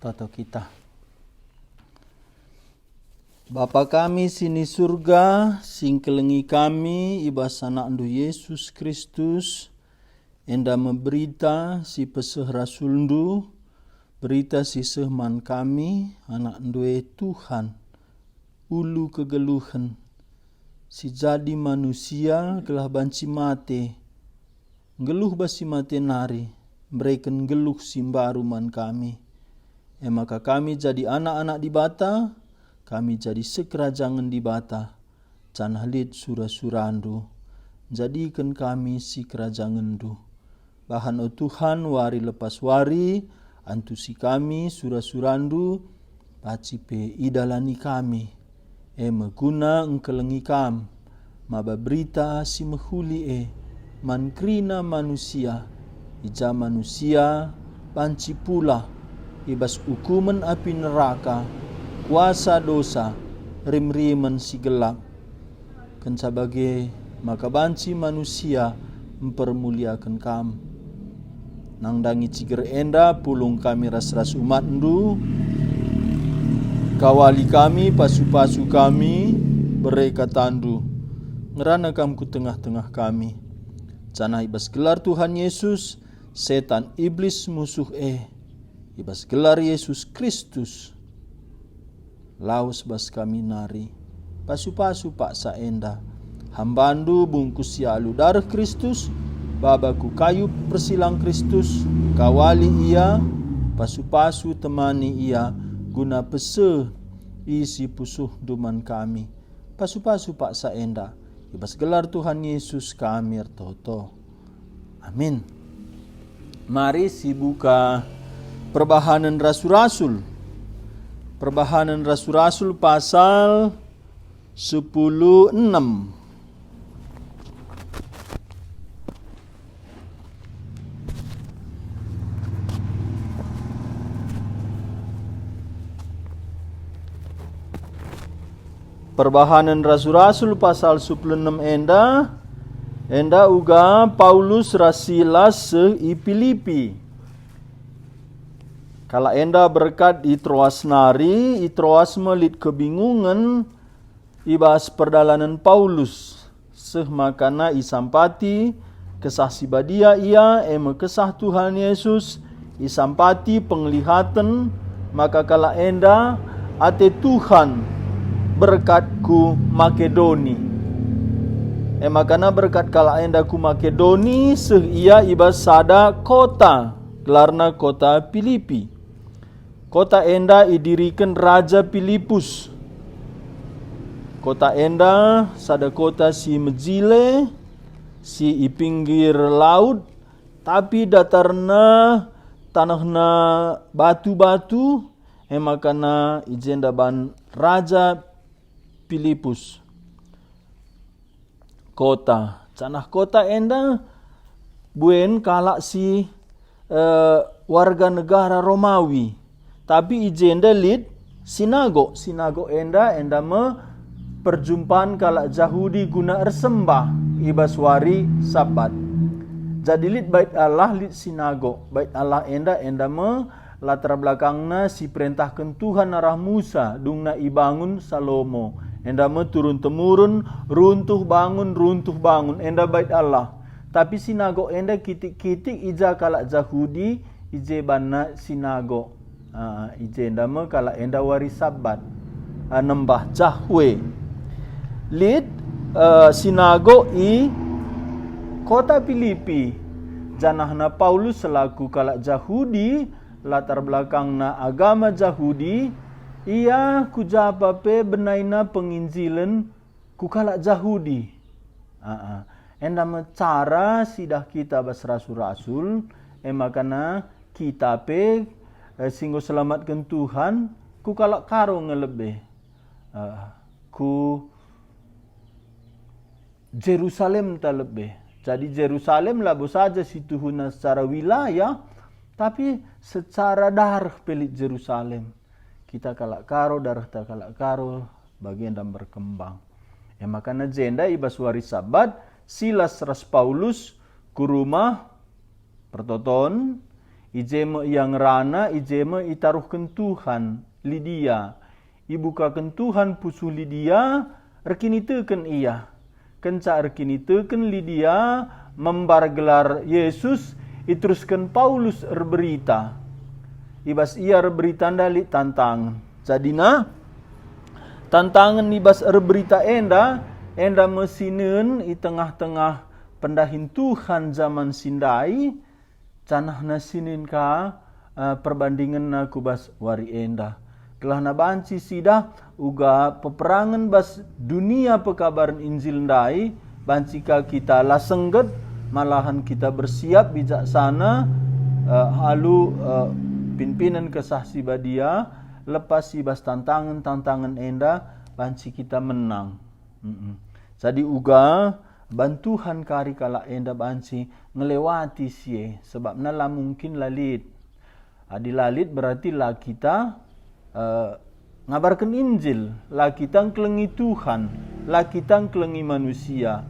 Toto kita. Bapa kami sini surga, sing kelengi kami ibas anak ndu Yesus Kristus, enda memberita si peseh rasul ndu, berita si sehman kami, anak ndue Tuhan, ulu kegeluhan, si jadi manusia gelah banci mate, geluh basi mate nari, mereken geluh simbaru man kami. Maka kami jadi anak-anak di bata, kami jadi sekerajangan di bata, canah lid surah-surandu, jadikan kami si kerajangan du. Bahan o Tuhan wari lepas wari, antu si kami surah-surandu, pacipe idalani kami, meguna engkelengi kam, maba berita si mehuli mankrina manusia, ija manusia, panci pula, ibas hukuman api neraka, kuasa dosa, rim-riman si gelap. Kan sebagai maka banci manusia mempermuliakan kam. Nang dangi ciger enda pulung kami ras-ras umat ndu, kawali kami pasu-pasu kami bereka tandu. Ngerana kam ku tengah-tengah kami. Canah ibas gelar Tuhan Yesus, setan iblis musuh ibas gelar Yesus Kristus. Laus bas kami nari, pasu-pasu pak saenda, hambandu bungkus sialu darah Kristus, babaku kayu persilang Kristus, kawali ia, pasu-pasu temani ia, guna pese isi pusuh duman kami, pasu-pasu pak saenda, ibas gelar Tuhan Yesus kami ertoto. Amin. Mari si buka Perbahanan Rasul-Rasul. Perbahanan Rasul-Rasul pasal 10:6. Perbahanan Rasul-Rasul pasal 16 enda uga Paulus rasilas i Filipi. Kala enda berkat i Troas nari, i Troas melit kebingungan ibas perdalanan Paulus. Makana i sampati kesah si badia ia, kesah Tuhan Yesus, i sampati penglihatan, maka kala enda ate Tuhan berkat ku Makedoni. Makana berkat kala enda ku Makedoni, ia ibas sada kota, gelarna kota Filipi. Kota enda idirikan Raja Filipus. Kota enda sada kota si mejile, si i pinggir laut, tapi datarna tanahna batu-batu, makana ijenda ban Raja Filipus. Kota, canah kota enda buen kalak si warga negara Romawi. Tapi ijenda lid sinago enda me perjumpaan kalak Yahudi guna ersembah ibas wari Sabat. Jadi lid bait Allah lid sinago. Bait Allah enda me latar belakangna si perintahkan Tuhan arah Musa dungna ibangun Salomo. Enda me turun temurun runtuh bangun enda bait Allah. Tapi sinago enda kitik-kitik ija kalak Yahudi ije banna sinago. Ijenda me kala enda wari Sabat nembah Jahwe lid sinago i kota Filipi. Janahna Paulus selaku kala Yahudi, latar belakangna agama Yahudi, ia kujapape benaina penginjilan ku kala Yahudi. Enda me cara sidah kita bas rasul-rasul, makana kita pe singgo selamatkan Tuhan ku kalak karo ngelebe ku Jerusalem tak lebih. Jadi Jerusalem lah saja si Tuhan secara wilayah, tapi secara darah pelit Jerusalem. Kita kalak karo, darah tak kalak karo, bagian dan berkembang. Makanya jenda ibas wari Sabat, Silas ras Paulus ku rumah pertoton Ijeme yang rana, ijeme itaruhkan Tuhan Lydia. Ibukakan Tuhan pusuh Lydia, rekini teken iya. Kenca rekini teken Lydia, membar gelar Yesus, iteruskan Paulus berita. Ibas ia berita ndali tantangan. Jadina tantangan ibas berita enda mesinen i tengah-tengah pendahin Tuhan zaman sindai, canah nasinin ka perbandingan na kubas wari enda. Kelah na banci sida uga peperangan bas dunia pekabaran Injil ndai, banci ka kita lasengget, malahan kita bersiap bijaksana, halu pimpinan kesaksi badia, lepas ibas tantangan enda, banci kita menang. Jadi uga bantuhan kari kala enda banci ngelewati sie, sebab nala mungkin lalit. Adi lalit berarti lah kita ngabarkan Injil, lah kita ngkelengi Tuhan, lah kita ngkelengi manusia.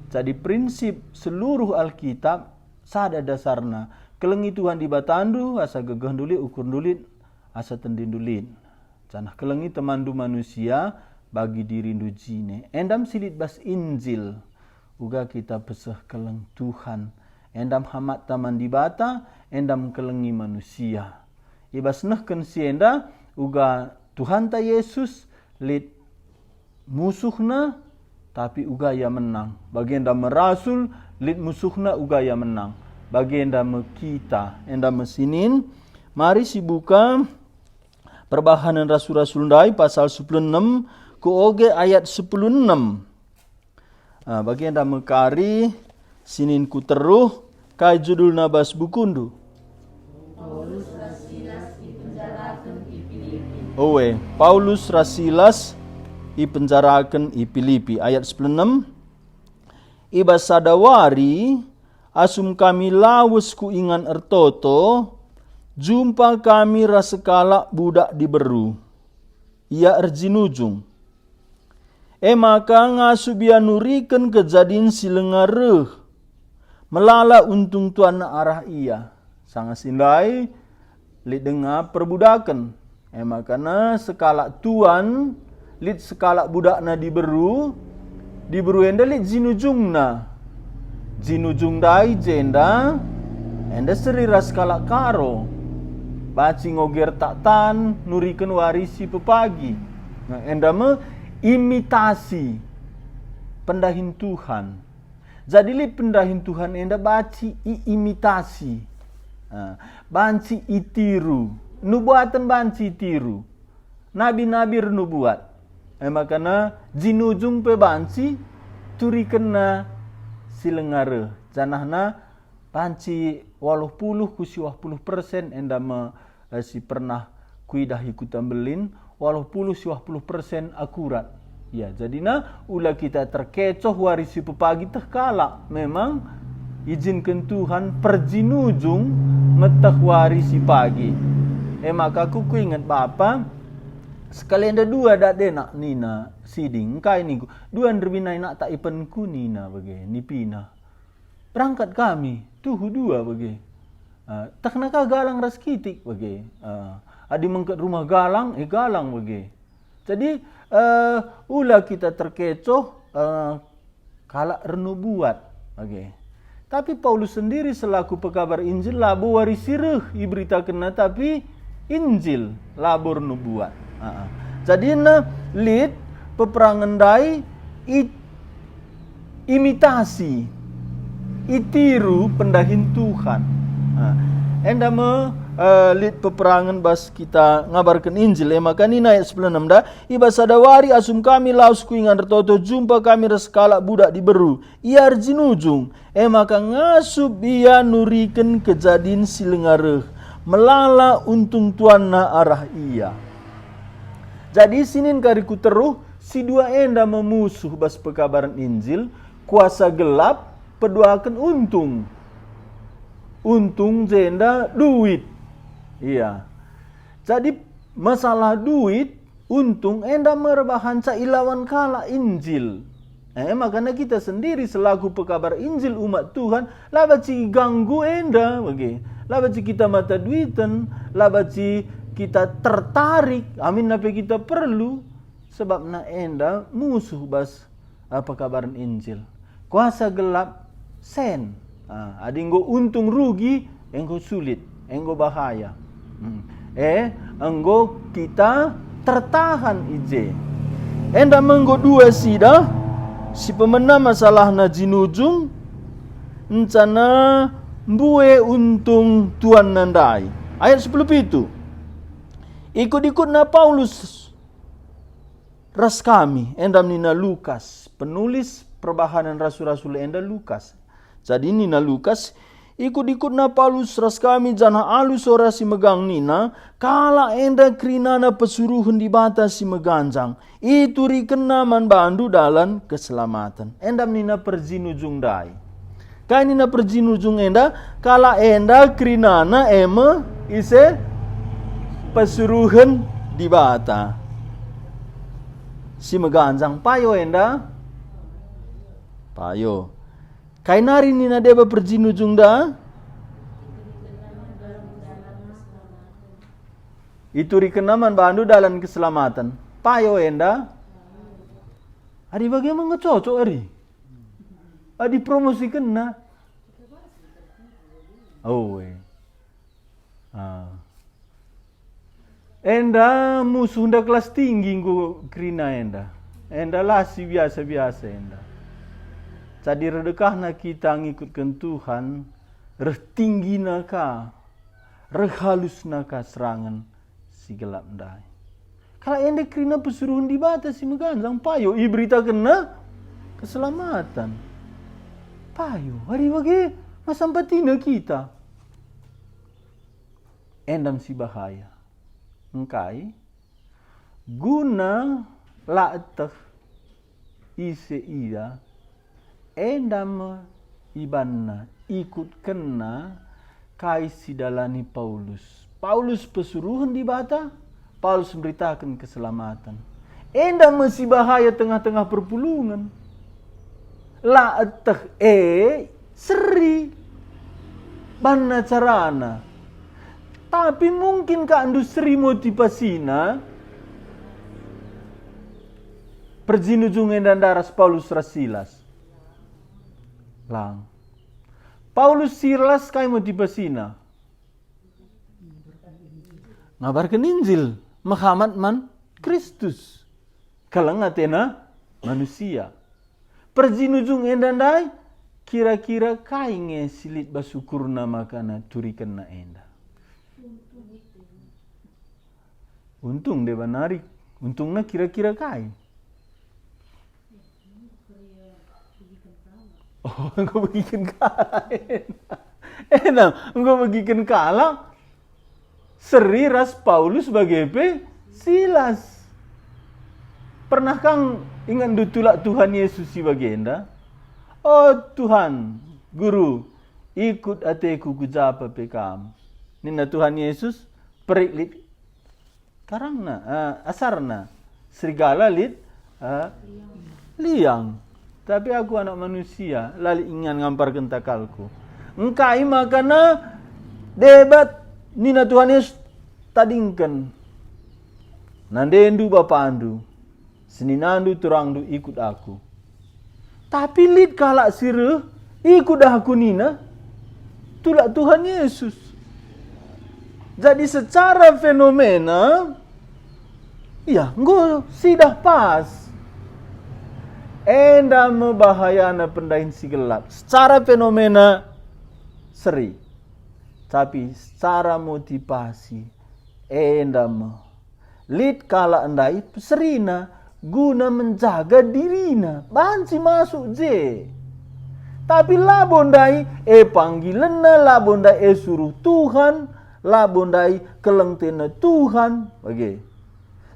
Jadi prinsip seluruh Alkitab sada dasarna, kelengi Tuhan di batandu, asa gegeh dulit, ukur dulit, asa tendin dulit. Canah kelengi temandu manusia, bagi diri ndu jine. Endam silit bas Injil, uga kita peseh keleng Tuhan. Endam hamat taman di bata, endam kelengi manusia. Ibas nehken sienda, uga Tuhan ta Yesus lit musuhna, tapi uga ya menang. Bagi endam merasul, lit musuhna uga ya menang. Bagi endam kita, endam mesinin, mari si buka Perbahanan Rasul-Rasul Ndai pasal 16 ku oge ayat 16. Bagi endam mekari sinin ku teruh kai judul nabas bukundu. Paulus Rasilas ipenjarakan i Filipi. Ayat 96. Ibas sadawari asum kami lawes ku ingan ertoto, jumpa kami rasekala budak diberu. Ia erjinujung. Maka ngasubia nurikan kejadian silengareh. Melala untung tuan arah ia. Sangat sindai li dengar perbudakan. Makana sekala tuan lit sekala budakna diberu enda lit jinujungna. Jinujung dai jenda enda serira sekala karo. Baci ngoger tak tan nurikan warisi pepagi. Enda me imitasi pendahin Tuhan. Jadi lit pendahin Tuhan enda baci imitasi. Banci itiru. Nubuatan banci tiru. Nabi-nabi nubuat. Makana jinujung pe banci turikena silengare. Janahna banci 80 ku 80% enda si pernah kuidah ikutan belin 80 80% akurat. Ya, jadina ulah kita terkecoh warisi pepagi terkala. Memang izinkan Tuhan perjinujung metah warisi pagi. Maka aku ingat bapa sekalian ada dua dak denak nina siding kai ni dua nderbina nak tak ipen ku nina bagi ni pina berangkat kami tuh dua bagi tak nak galang raskitik bagi adi mengket rumah galang galang bagi jadi ulah kita terkecoh kalak renubuat bagi. Tapi Paulus sendiri selaku pekabar Injil labo warisireh iberitakeun tapi Injil labor nubuat. Jadi lid peperangan dai imitasi itiru pendahin Tuhan. Enda lid peperangan bas kita ngabarkan Injil. Maka ni ayat 96 dah. Iba sadawari asum kami laus kuingan retoto jumpa kami reskala budak diberu. Ia arjinujung. Maka ngasup ia nurikan kejadian silengareh. Melala untung tuanna arah ia. Jadi sinin kariku teruh si dua enda memusuh bas pekabaran Injil, kuasa gelap peduakan untung. Untung jenda duit. Iya. Jadi masalah duit, untung enda merebahan ca ilawan kala Injil. Makanya kita sendiri selaku pekabar Injil umat Tuhan, labaci ganggu enda, bagi. Labaci kita mata duitan, labaci kita tertarik, amin apa kita perlu, sebab na enda musuh bas apa kabaran Injil. Kuasa gelap sen. Ada enggo untung rugi, enggo sulit, enggo bahaya. Enggo kita tertahan ije. Enda menggo dua sida, si pemenang masalah na jinujung, encana mbue untung Tuhan nandai. Ayat 10 itu. Ikut-ikut na Paulus ras kami, endam nina Lukas, penulis perbahanan rasul-rasul enda Lukas. Jadi nina Lukas, ikut-ikut na Paulus ras kami jana alus ora si megang nina, kala enda krinana pesuruhan di bata si meganjang, itu rikena man bandu dalam keselamatan. Endam nina perjinujung dai. Kaya nina perjinujung enda, kala enda krinana eme ise pesuruhan di bata. Si meganjang payo enda, payo. Kaya nari nina deba perjinujung da, itu rikenaman bandu dalam keselamatan. Payo enda, adi bagaimana cocok ari? Adi promosi kena. Oh enda musuh nda kelas tinggi ku krina enda. Enda lasi biasa-biasa enda. Jadi redekahna kita ngikutkan Tuhan, reh tinggi naka, reh halus naka serangan si gelap ndai. Kalau enda krina pesuruhan di bata si meganjang payo, i berita kena keselamatan. Payo, hari bagi masampatina kita. Endam si bahaya. Engkai guna la'tah ise ida endam ibanna ikut kena kai sidalani Paulus. Paulus pesuruhan di bata, Paulus memberitakan keselamatan. Endam masih bahaya tengah-tengah perpulungan. La'tah seri banna carana. Tapi mungkin ka industri motivasina perjinujungen dan daras Paulus Silas. Lang. Paulus Silas kai motivasina. Ngabarkan Injil, Muhammad man Kristus. Kalang atena manusia. Perjinujungen dan dai kira-kira kai nge silit basukurna makana turikan na enda. Untung dia menarik. Untungnya kira-kira kai. Oh, engkau bagikan kalah. Enak, engkau bagikan kalah. Seri ras Paulus sebagai Silas. Pernah kang ingat dutulak Tuhan Yesus si bagenda? Oh Tuhan, Guru, ikut ateku kujapa pekam. Nina Tuhan Yesus periklit karangna, asarna, serigala liang. Tapi aku anak manusia, lali ingan ngampar kentakalku. Engkai makana debat nina Tuhan Yesus tadingkan. Nandendu bapa andu, seninandu turangdu ikut aku. Tapi lid kalak sireh, ikut aku nina, tulak Tuhan Yesus. Jadi secara fenomena, ya, engkau sidah pas. Enda membahayana pendahin si gelap. Secara fenomena seri. Tapi secara motivasi, enda lid kala endai serina guna menjaga dirina. Banci masuk je. Tapi labondai panggilan labondai suruh Tuhan. Labondai kelengtena Tuhan. Bagi.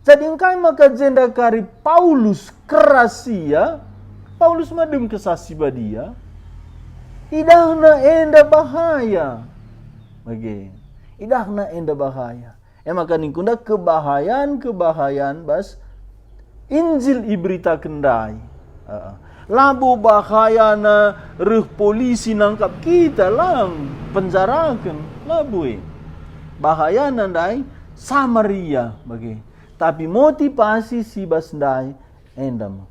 Jadi engkai maka jenda kari Paulus kerasia. Paulus madem kesasi badia. Idahna enda bahaya. Bagi. Idahna enda bahaya. Maka nikunda kebahayaan bas Injil iberita kendai. Labu bahaya na reh polisi nangkap kita lang penjarakan labu bahaya na dai Samaria bagi. Tapi motivasi si basndai endam.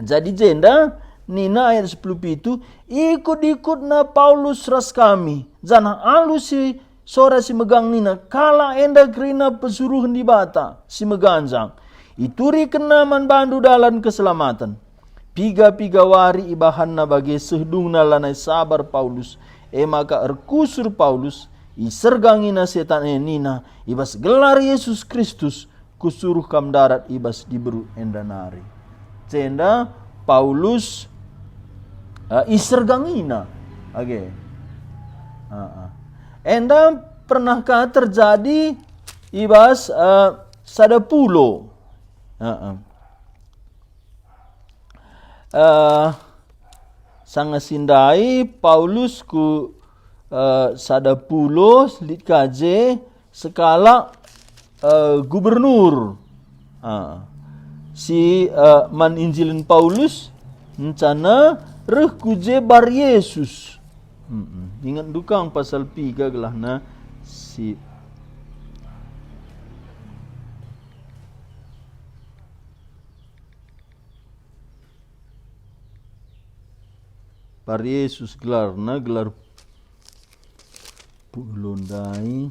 Jadi jenda nina ayat 10 itu ikut-ikut na Paulus ras kami. Jana alus si sora si megang nina kala enda krina pesuruh di bata si meganjang. Ituri kena man bandu dalan keselamatan. Piga-piga wari ibahan na bagi sehdung na lanai sabar Paulus. Maka erkusur Paulus isergangi na setan nina ibas gelar Yesus Kristus kusuruh kam darat ibas diberu endanari. Cenda Paulus isergangi na. Oke. Enda pernahkah terjadi ibas sadapulo. Sangasindai Paulus ku sadapulo lit kaje skala gubernur. Si man injilin Paulus rencana reh kuje bar Yesus. Ingat dukang pasal 3 gelah na si bar Yesus gelar pulondai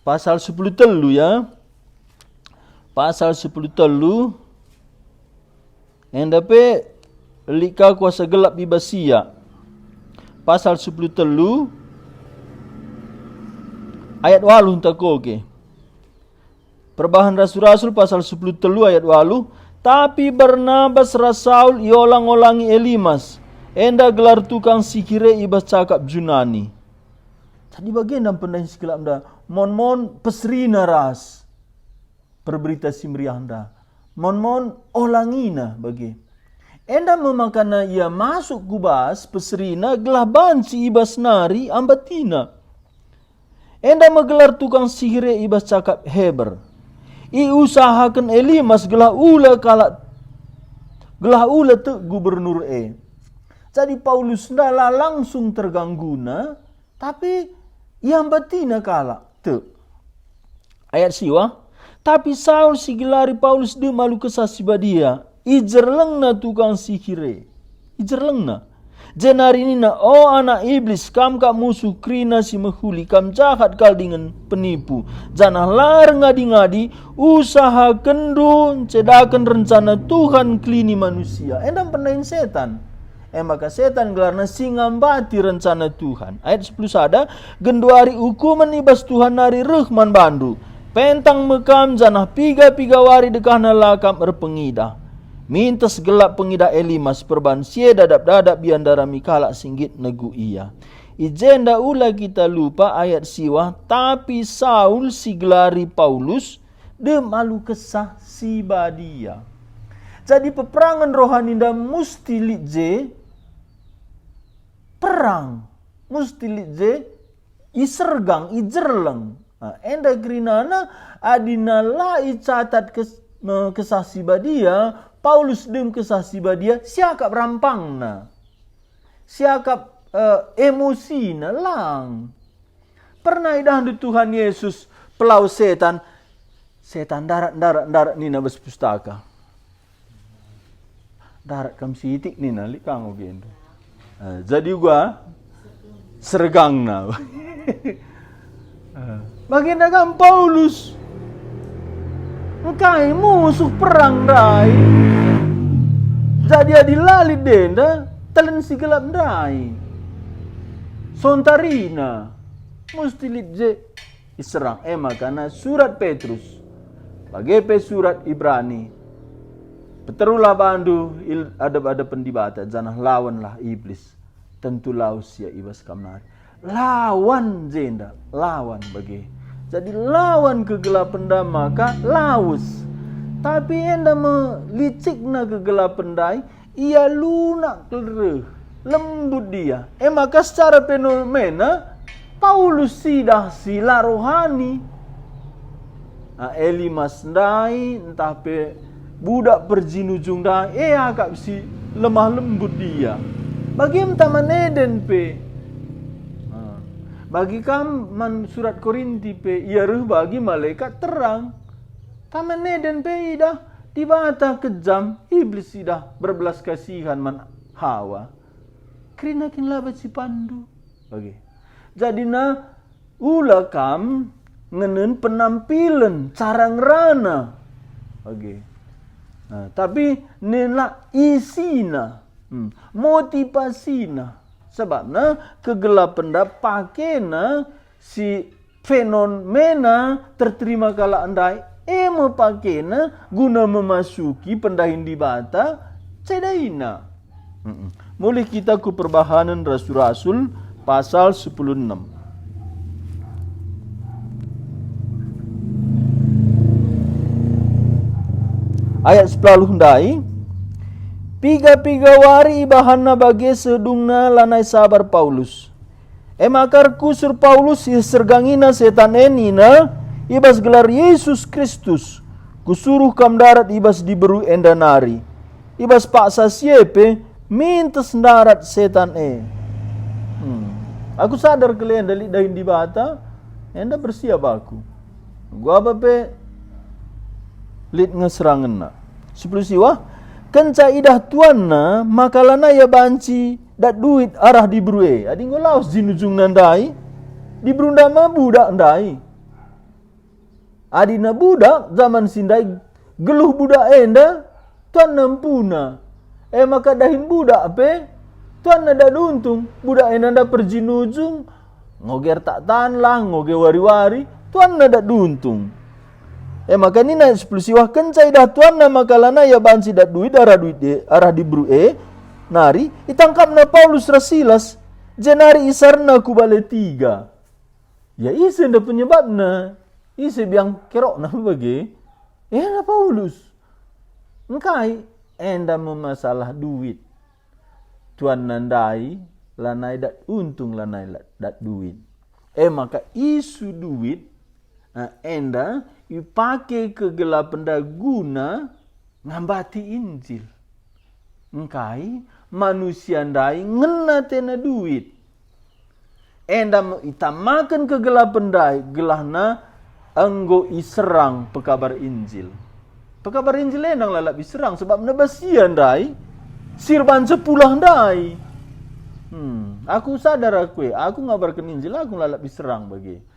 pasal 10 telu ya. Pasal 10 telu endape lika kuasa gelap ibasia. Pasal 10 telu ayat 8 takoke. Perbahan Rasul-Rasul pasal 10 telu ayat 8. Tapi Barnabas Rasaul iolang-olangi Elimas. Enda gelar tukang sikire ibas cakap Junani. Tadi bagian dalam pendahin sekelap anda. Mon pesrina ras. Perberita simriah anda. Mon olangina bagi. Enda memakana ia masuk kubas pesrina gelah banci ibas nari ambatina. Enda menggelar tukang sihire ibas cakap Heber. I usahakan Elimas gelah ula tu gubernur Jadi Paulus ndala langsung tergangguna, tapi yang batina kala tu. Ayat siwa. Tapi Saul si gelari Paulus de malu kesasi badia. Ijerleng na tukang sihire. Ijerleng na. Jenari ini na anak iblis kam kak musuh krina si mehuli kam jahat kal dengan penipu. Janah lar ngadi-ngadi usaha kendun cedakan rencana Tuhan klini manusia. Endam pendahin setan. Maka setan gelarna singambati rencana Tuhan. Ayat 10 sada genduari hukuman ibas Tuhan nari rehman bandu. Pentang mekam janah piga-piga wari dekahna lakam erpengidah. Mintas gelap pengidah Elimas perban sie dadap-dadap biandara mikala singgit negu ia. Ijenda ula kita lupa ayat siwa. Tapi Saul si gelari Paulus de malu kesah si badia. Jadi peperangan rohani dah musti lidje perang. Musti lidje isergang ijerleng. Enda grinana adina la icatat kesah si badia. Paulus dem kesasi badia siakap rampangna. Siakap emosina lang. Pernah idah di Tuhan Yesus pelau setan. Setan darat nina bes pustaka. Darat kam sitik nina likang ogendo. Jadi gua sergangna. Baginda kam Paulus. Engkai musuh perang dai. Jadi adilali denda talen si gelap dai. Sontarina musti lidje iserang makana surat Petrus bagai surat Ibrani peterulah bandu ada pendibata janah lawanlah iblis tentu laus ya ibas kamnari lawan jenda lawan bagi. Jadi lawan kegelapan dah maka laus. Tapi enda melicik na kegelapan dai, ia lunak kelereh, lembut dia. Maka secara fenomena Paulus sidah sila rohani. Elimas dai entah pe budak perjinujung dah agak si lemah lembut dia. Bagi taman Eden pe. Bagi kam man surat Korinti pe ia bagi malaikat terang. Taman Eden pe dah dibata kejam, iblis dah berbelas kasihan man Hawa. Kerina kinlah si pandu. Bagi. Jadi ula kam ngenen penampilan carang rana. Bagi. Tapi nela isina, motivasina. Sebabnya kegelapan dah pakena si fenomena terterima kala andai pakena guna memasuki pendahin di bata cedaina. Mulai kita ke perbahanan Rasul-Rasul pasal 10:6. Ayat 10 ndai, piga-piga wari ibahana bagi sedungna lanai sabar Paulus. Emakar kusur Paulus sergangina setan enina ibas gelar Yesus Kristus. Kusuruh kam darat ibas diberu endanari. Ibas paksa siepe mintes darat setan Aku sadar kalian dalik dahin di bata, enda bersiap aku. Gua apa pe lit ngeserangan na. 10 siwa, kenca idah tuanna makalana ya banci dat duit arah di brue. Adi ngolaus jinujung nandai, di brunda ma budak ndai. Adi na budak zaman sindai geluh budak enda tuan nampuna. Maka dahin budak pe tuan nada duntung budak enda da perjinujung ngoger tak tan lang ngoge wari-wari tuan nada duntung. Maka ni na 10 siwah kencai dah tuan na makalana ya bansi dat duit arah di brue nari itangkap na Paulus rasilas jenari isarna ku bale 3. Ya ise nda penyebabna ise biang kerok na bagi na Paulus engkai enda memasalah duit tuan nandai lanai dat untung lanai dat duit maka isu duit enda ipake kegelapan dah guna ngambati Injil. Engkai manusia ndai ngena tena duit. Enda itamakan kegelapan dai gelahna anggo iserang pekabar Injil. Pekabar Injil endang lalap iserang sebab nebasian dai sirban 10 dai. Aku sadar aku ngabarkan Injil aku lalap iserang bagi.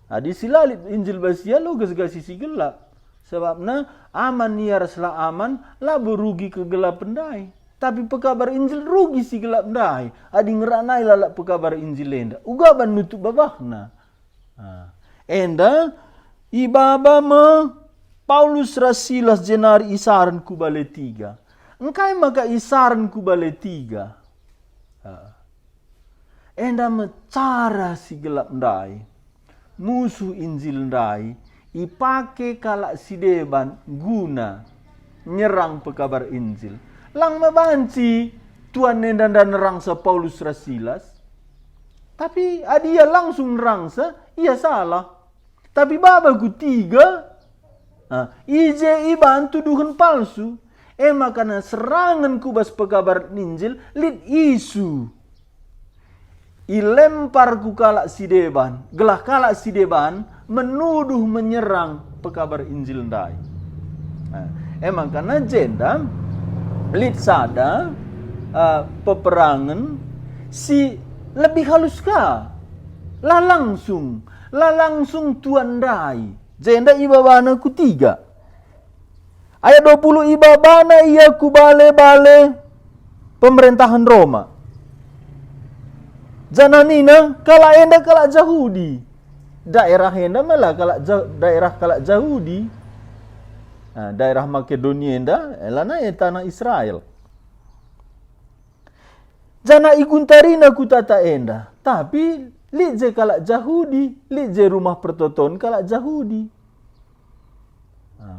Di silalit Injil basia lo gas-gas sisi gelap. Sebabna aman niar selah aman lah berugi kegelap pendai. Tapi pekabar Injil rugi si gelap pendai. Adi ngeranai lalak pekabar Injil enda. Ugaban nutup babahna. Enda ibaba me Paulus rasilas jenari isaran ku bale 3. Engkai maka isaran ku bale 3. Enda me cara si gelap pendai. Musuh Injil ndai ipake kalak sideban guna nyerang pekabar Injil. Lang mabanci tuan nenda dan nerangsa Paulus rasilas. Tapi adia langsung nerangsa, ia salah. Tapi babaku 3 ije iban tuduhan palsu. Makana serangan kubas pekabar Injil lid isu. Ilempar ku kalak sideban, gelah kalak sideban menuduh menyerang pekabar Injil ndai. Emang karena jenda lid sada peperangan si lebih halus ka lah langsung tuan ndai. Jenda ibabana ku 3. Ayat 20 ibabana ia ku bale-bale pemerintahan Roma. Jananina kala enda kala Yahudi. Daerah enda malah daerah kala Yahudi. Daerah Makedonia enda elana tanah Israel. Jana iguntarina kutata enda. Tapi lidje kala Yahudi, lidje rumah pertoton kala Yahudi.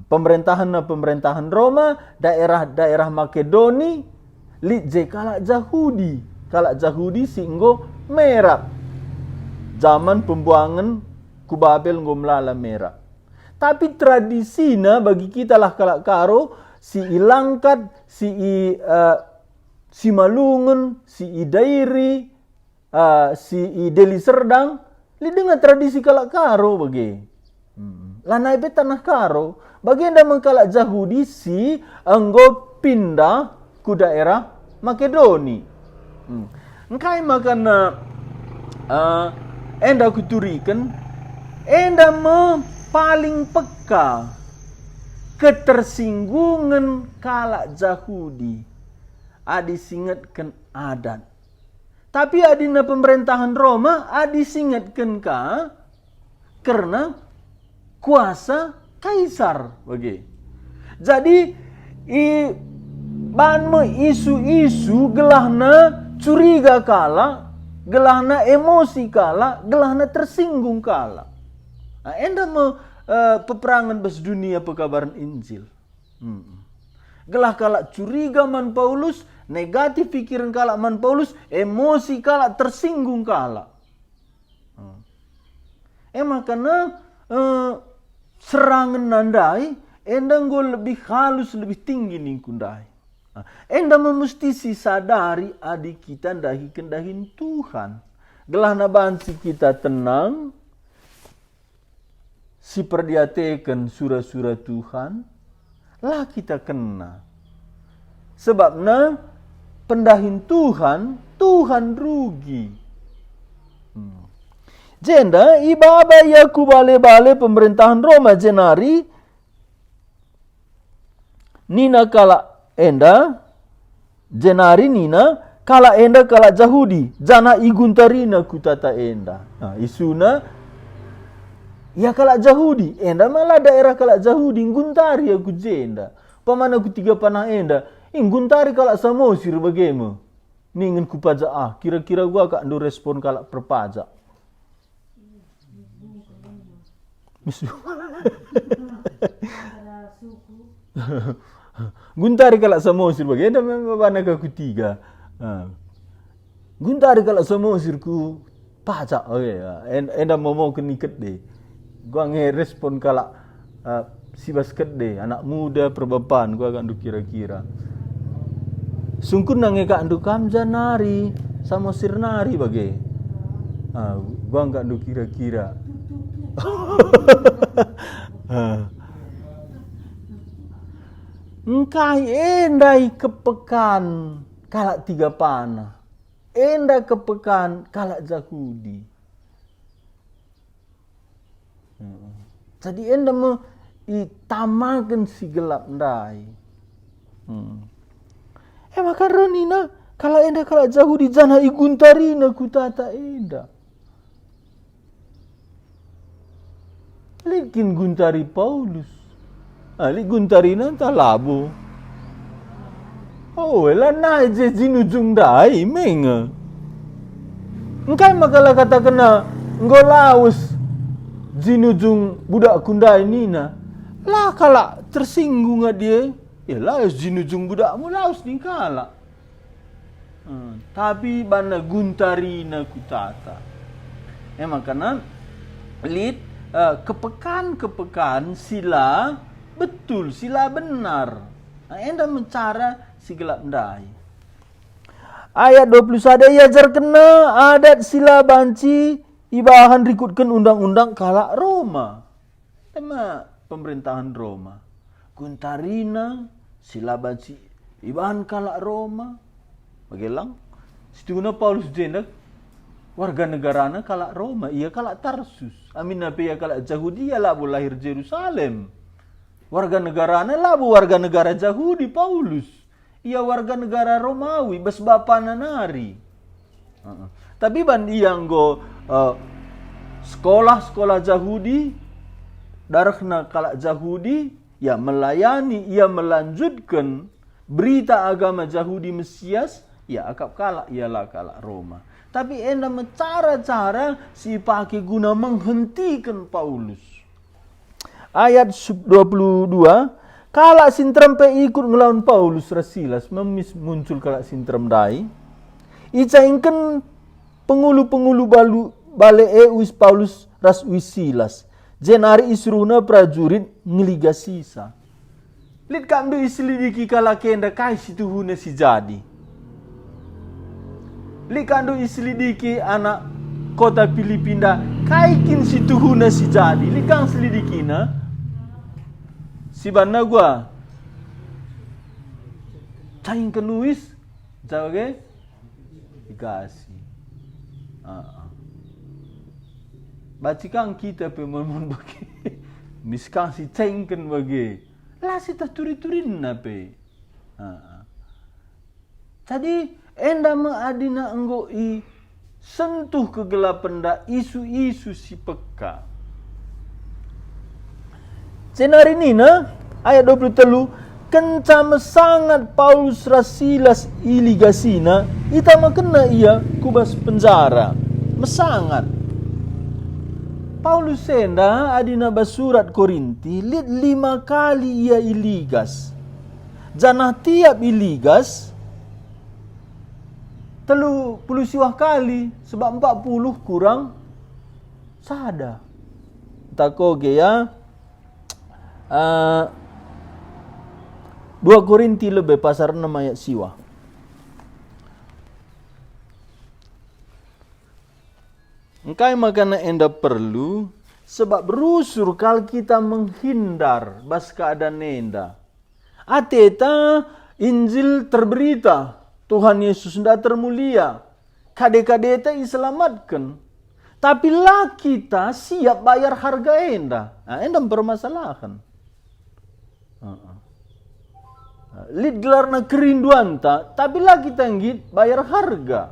Pemerintahan Roma, daerah Makedoni, lidje kala Yahudi. Kala Yahudi singgo merah. Zaman pembuangan ku Babel ngomlala merah. Tapi tradisinya bagi kita lah kalak karo, si Ilangkat, si Malungun, si Dairi, si Deli Serdang, li dengan tradisi kalak karo bagi. Lanai be tanah karo, bagi anda mengkalak Yahudi si anggo pindah ku daerah Makedoni. Engkai makana enda kuturikan, enda paling peka ketersinggungan kalak Yahudi. Adi singetkan adat. Tapi adina pemerintahan Roma adi singetkan ka karena kuasa kaisar bagi. Jadi banmu isu-isu gelahna curiga kala, gelahna emosi kala, gelahna tersinggung kala. Nah, enda peperangan bes dunia pekabaran Injil. Gelah kala curiga man Paulus, negatif pikiran kala man Paulus, emosi kala tersinggung kala. Makanya serangan nandai, enda go lebih halus, lebih tinggi nih kundai. Enda mesti sadari adik kita ndahi kendahin Tuhan. Gelah nabansi kita tenang, si perdiatekan surah-surah Tuhan, lah kita kena. Sebabnya pendahin Tuhan, Tuhan rugi. Jenda ibaba yaku bale-bale pemerintahan Roma jenari nina kala enda jenari nina kala enda kala Yahudi jana iguntarina kutata enda. Nah, isuna ya kala Yahudi enda malah daerah kala Yahudi guntari aku jenda. Pamana ku tiga panah enda guntari kala Samosir bagaimana? Ningen ku pajak kira-kira gua kak ndo respon kala perpajak. Guntari kalak Samosir bagi enda mana aku tiga. Guntari kalak Samosir ku pajak enda mau keniket deh. Gua ngerespon kalak si basket deh, anak muda perbapaan gua agak kira-kira. Sungkun nange kak ndu kamja nari Samosir nari bagi. Gua enggak ndu kira-kira. Engkai endai kepekan kalak tiga panah, endai kepekan kalak Yahudi. Jadi enda itamakan si gelap ndai. Maka ronina kalau enda kalak Yahudi jana iguntarina kutata enda. Likin guntari Paulus. Alik guntari nanta labo. Wala na je jinujung dai menga. Engkai makalah kata kena ngolaus jinujung budak kundai nina. Lah kala tersinggung dia. Ya laus jinujung budakmu laus ningkala. Tapi bana guntarina kutata. Makanya lid kepekan sila betul, sila benar. Enda mencara si gelap ndai. Ayat 21 yajar kena adat sila banci ibahan rikutkan undang-undang kalak Roma. Tema pemerintahan Roma. Guntarina sila banci ibahan kalak Roma. Bagelang situna Paulus jendak warga negarana kalak Roma, ia kalak Tarsus. Amin nabi ya kalak Yahudi ya labu lahir Jerusalem. Warga negarana labu warga negara Yahudi Paulus. Ia warga negara Romawi bas bapana nari. Tapi ban yang go sekolah Yahudi darahna kalak Yahudi ya melayani, ia melanjutkan berita agama Yahudi Mesias ya akap kalak ialah kalak Roma. Tapi enda cara-cara si pakai guna menghentikan Paulus. Ayat 22, kalak sintrem pe ikut ngelawan Paulus rasilas muncul kalak sintrem dai. Icaingkan pengulu-pengulu bale Paulus ras Silas. Jenari isruna prajurit ngeliga sisa. Lid kandu iselidiki kala kenda kai situ huna si jadi. Lid kandu iselidiki anak kota Filipina kai kin situ huna si jadi. Lid kang selidiki na si banna gua caing kenuis jawage dikasih. Bacikang kita pemon bagi miskang si cengken bagi lah si turi-turin nape. Jadi enda adina enggo i sentuh kegelapan da isu-isu si peka. Senari ini na ayat 23 kencam sangat Paulus rasilas iligasina ita makena ia kubas penjara mesangat. Paulus senda adina basurat Korinti lid 5 kali ia iligas. Janah tiap iligas 30 kali sebab 40 kurang sada. Takoge ya 2 Korinti lebih pasar 6 ayat siwa. Engkai makana enda perlu sebab berusur kal kita menghindar bas keadaan enda. Ateta Injil terberita Tuhan Yesus nda termulia. Kade-kadeta iselamatkan. Tapi lah kita siap bayar harga enda. Enda bermasalahan. Lid gelarna kerinduan ta, tapi lah kita ngit bayar harga.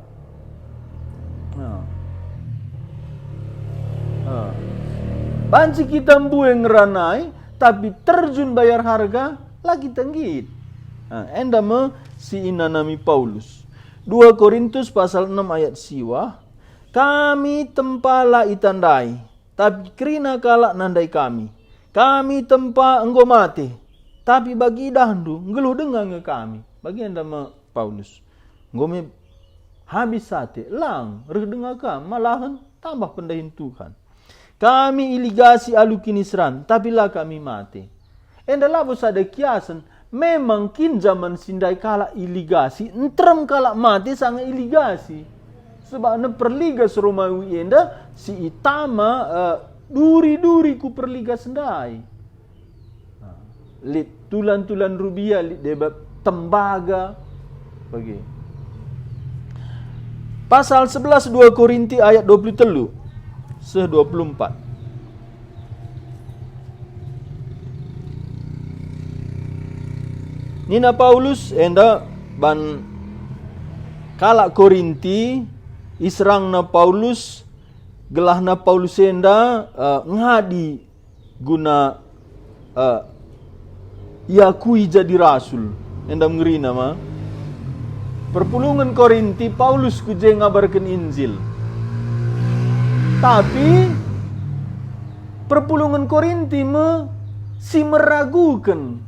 Banci kita mbueng ranai, tapi terjun bayar harga lagi tenggit. Enda me si inanami Paulus. 2 Korintus pasal 6 ayat siwa. Kami tempala itandai, tapi kerina kalak nandai kami. Kami tempa enggo mati, tapi bagi dahndu ngeluh dengang nge kami. Bagi enda me Paulus. Ngome habis sate, lang, dengar kami, malahan tambah pendahin Tuhan. Kami iligasi alu kinisran, tapi lah kami mati. Enda labos ada kiasan, memang kin zaman sindai kala iligasi, entrem kala mati sangat iligasi. Sebab na perligas Romawi enda si itama duri-duri ku perligas sendai. Lit tulan-tulan rubia, lit debat tembaga, bagi. Pasal 11 2 Korinti ayat 23. 24. Nina Paulus enda ban kalak Korinti israng na Paulus gelah na Paulus enda ngadi guna iakui jadi rasul enda ngeri nama perpulungan Korinti Paulus kuje ngabarkan Injil. Tapi perpulungan Korinti si meragukan,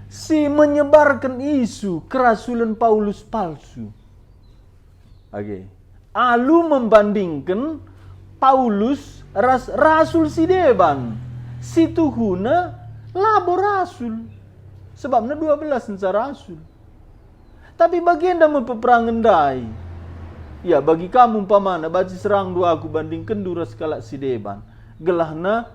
si menyebarkan isu kerasulan Paulus palsu. Alu membandingkan Paulus rasul si deban, si tuhuna labo rasul. Sebabnya 12 enca rasul. Tapi bagian dah mempeperangan dai. Ya bagi kamu umpamana baci serang dua aku bandingkan duras kalak si deban. Gelahna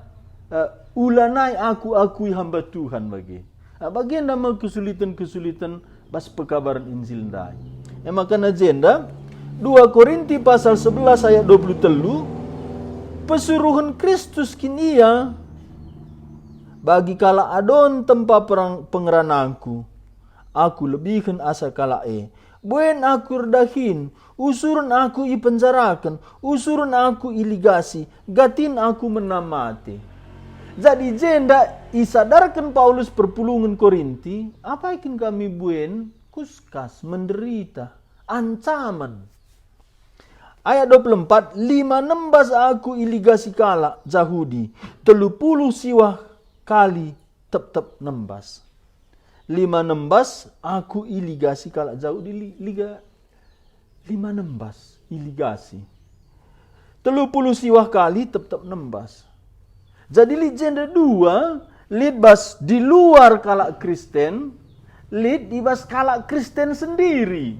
ulanai aku akui hamba Tuhan bagi. Bagian nama kesulitan-kesulitan bas pekabaran Injil dai. Makan agenda 2 Korinti pasal 11 ayat 23 pesuruhan Kristus kinia bagi kala adon tempa pengeranangku aku lebihkan asa kala buen aku redahin, usurun aku ipenjarakan, usurun aku iligasi, gatin aku menamati. Jadi jenda isadarkan Paulus perpulungan Korinti, apa ikin kami buen kuskas menderita, ancaman. Ayat 24, 5 nembas aku iligasi kala Yahudi, 30 siwah kali tep nembas. 5 nembas aku iligasi kala jauh di liga 5 nembas iligasi 30 siwah kali tetap nembas. Jadi lid jenda dua, lid bas di luar kalak Kristen, lid di bas kalak Kristen sendiri.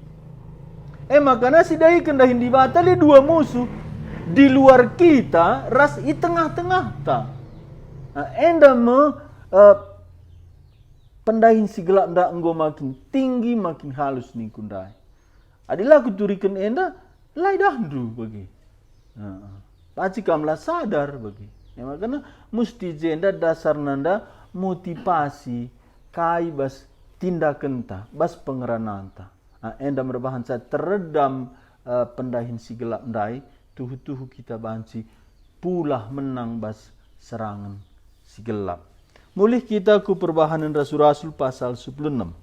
Makanya si dai kendahin di bata li dua musuh. Di luar kita, ras i tengah-tengah ta. Enda pendahin si gelap ndak enggo makin tinggi, makin halus ni kundai. Adilah kuturikan enda, lai dahdu bagi. Paci kamlah sadar bagi. Makanya mesti jenda dasar nanda motivasi kai bas tindakan ta, bas pengeranaan ta. Enda merupakan saya teredam pendahin si gelap ndai, tuhu-tuhu kita banci pulah menang bas serangan si gelap. Mulih kita ku perbahanan Rasul-Rasul pasal 16.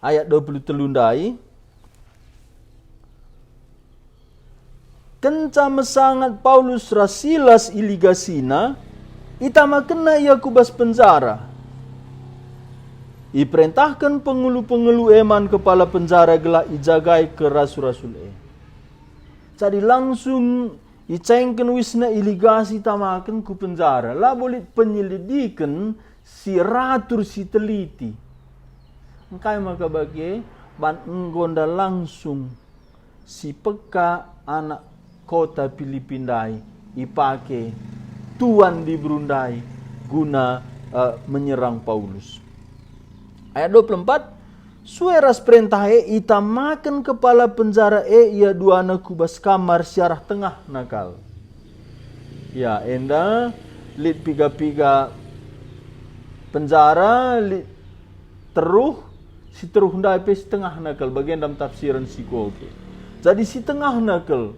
Ayat 23 ndai. Kenca mesangat Paulus Rasilas iligasina, itama kena ia kubas penjara. Iperintahkan pengulu-pengulu eman kepala penjara gelah ijagai ke rasul-rasul Jadi langsung icengken wisna iligasi tamakan ku penjara. Lah boleh penyelidikan si ratur si teliti. Engkai maka bagi ban enggonda langsung si peka anak kota Filipindai ipake tuan di Brundai guna menyerang Paulus. Ayat 24, sueras perintah itamakan kepala penjara ia dua anak kubas kamar siarah tengah nakal. Ya enda lid piga-piga penjara lid teruh si teruh ndai pe setengah nakal bagian dalam tafsiran si koke. Jadi si tengah nakal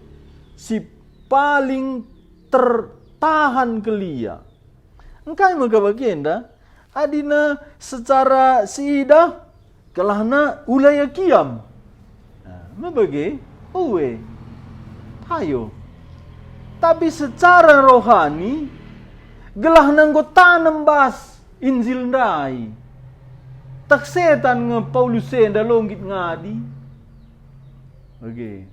si paling tertahan kelia. Engkai maka bagian dah adina secara siidah kelahna ulaya kiam. Mabagi uwe hayo. Tapi secara rohani gelahna nggo tanam bas Injil ndai. Tak setan nge Paulus enda longgit ngadi. Oke.